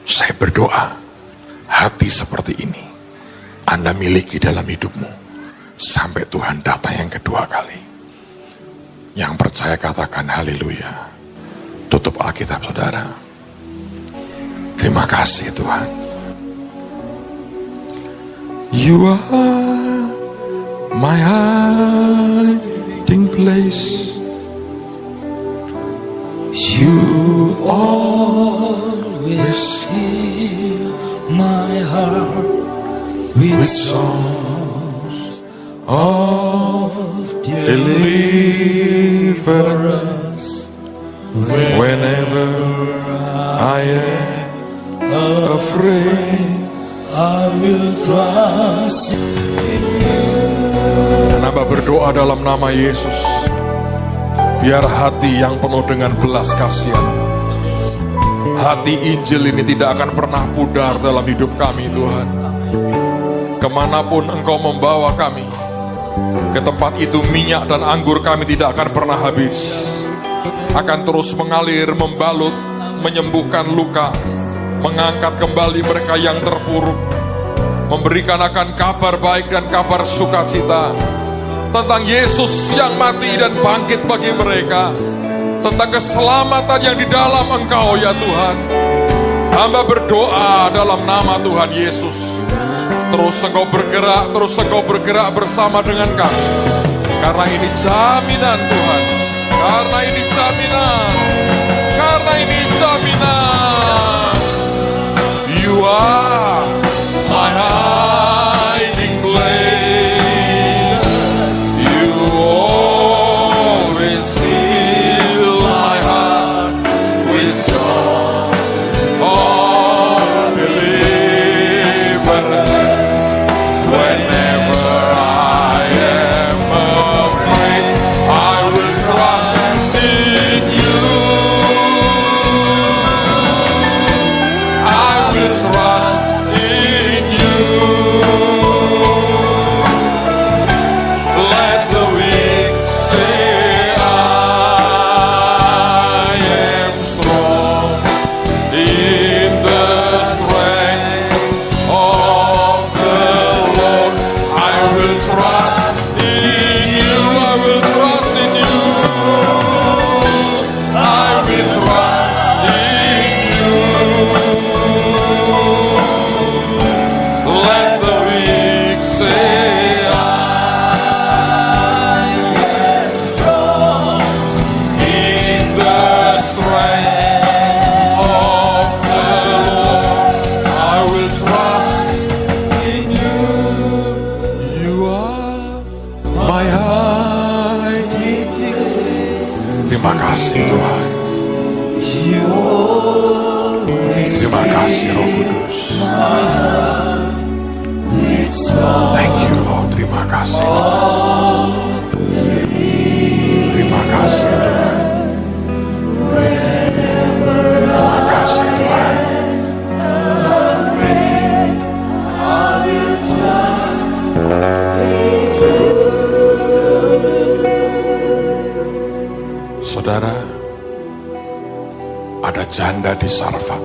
Saya berdoa, hati seperti ini Anda miliki dalam hidupmu sampai Tuhan datang yang kedua kali. Yang percaya katakan haleluya. Tutup Alkitab saudara. Terima kasih Tuhan. You are my hiding place.
You always fill my heart with songs of
deliverance. Whenever I am afraid,
I will trust in you.
Kenapa berdoa dalam nama Yesus? Biar hati yang penuh dengan belas kasihan, hati Injil ini tidak akan pernah pudar dalam hidup kami Tuhan. Kemanapun Engkau membawa kami, ke tempat itu minyak dan anggur kami tidak akan pernah habis. Akan terus mengalir, membalut, menyembuhkan luka, mengangkat kembali mereka yang terpuruk, memberikan akan kabar baik dan kabar sukacita tentang Yesus yang mati dan bangkit bagi mereka, tentang keselamatan yang di dalam Engkau ya Tuhan. Hamba berdoa dalam nama Tuhan Yesus, terus Engkau bergerak bersama dengan kami, karena ini jaminan Tuhan, karena ini jaminan, karena ini jaminan. You are my hiding place. You always fill my heart with song of deliverance. Whenever I am afraid, I will trust in you. I will trust in you. Let the weak say I am strong in the strength of the Lord. I will trust in you. I will trust in you. I will trust in you. Let the weak say I am strong in the strength of the Lord. I will trust in you. You are my hiding place. Terima kasih Tuhan. Terima kasih Roh Kudus. Thank you Lord. Terima kasih. Terima kasih Tuhan. Terima kasih Tuhan. Saudara, ada janda di Sarfat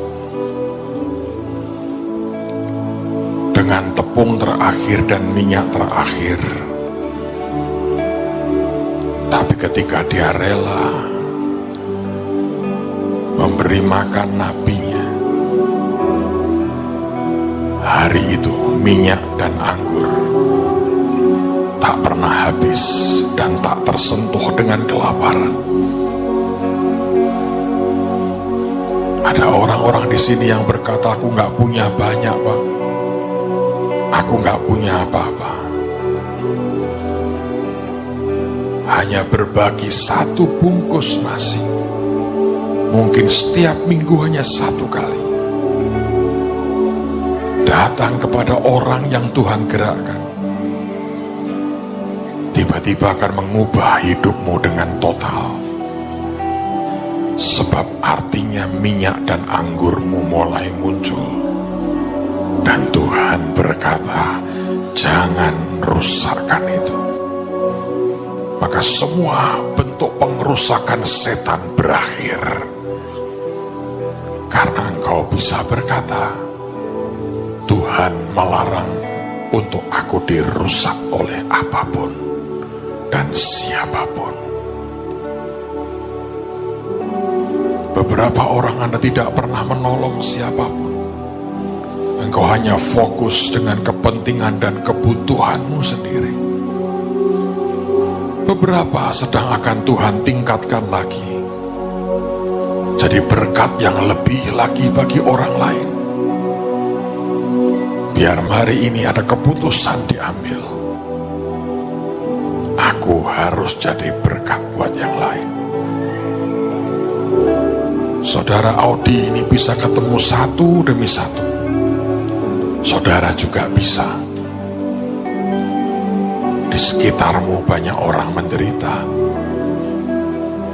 dengan tepung terakhir dan minyak terakhir. Tapi ketika dia rela memberi makan nabinya, hari itu minyak dan anggur tak pernah habis dan tak tersentuh dengan kelaparan. Ada orang-orang di sini yang berkata, aku nggak punya banyak Pak, aku nggak punya apa-apa. Hanya berbagi satu bungkus nasi, mungkin setiap minggu hanya satu kali. Datang kepada orang yang Tuhan gerakkan, tiba-tiba akan mengubah hidupmu dengan total. Sebab artinya minyak dan anggurmu mulai muncul. Dan Tuhan berkata, jangan rusakkan itu. Maka semua bentuk pengerusakan setan berakhir. Karena engkau bisa berkata, Tuhan melarang untuk aku dirusak oleh apapun dan siapapun. Beberapa orang Anda tidak pernah menolong siapapun. Engkau hanya fokus dengan kepentingan dan kebutuhanmu sendiri. Beberapa sedang akan Tuhan tingkatkan lagi, jadi berkat yang lebih lagi bagi orang lain. Biar hari ini ada keputusan diambil. Aku harus jadi berkat buat yang lain. Saudara Audi ini bisa ketemu satu demi satu. Saudara juga bisa. Di sekitarmu banyak orang menderita.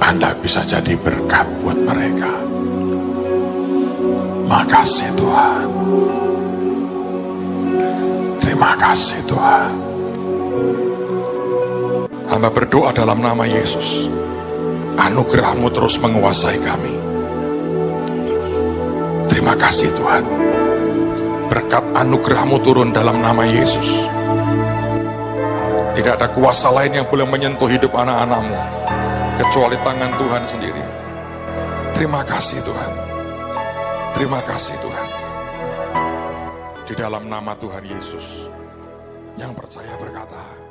Anda bisa jadi berkat buat mereka. Makasih Tuhan. Terima kasih Tuhan. Hamba berdoa dalam nama Yesus. Anugerah-Mu terus menguasai kami. Terima kasih Tuhan. Berkat anugerah-Mu turun dalam nama Yesus. Tidak ada kuasa lain yang boleh menyentuh hidup anak-anak-Mu kecuali tangan Tuhan sendiri. Terima kasih Tuhan. Terima kasih Tuhan. Di dalam nama Tuhan Yesus, yang percaya berkata,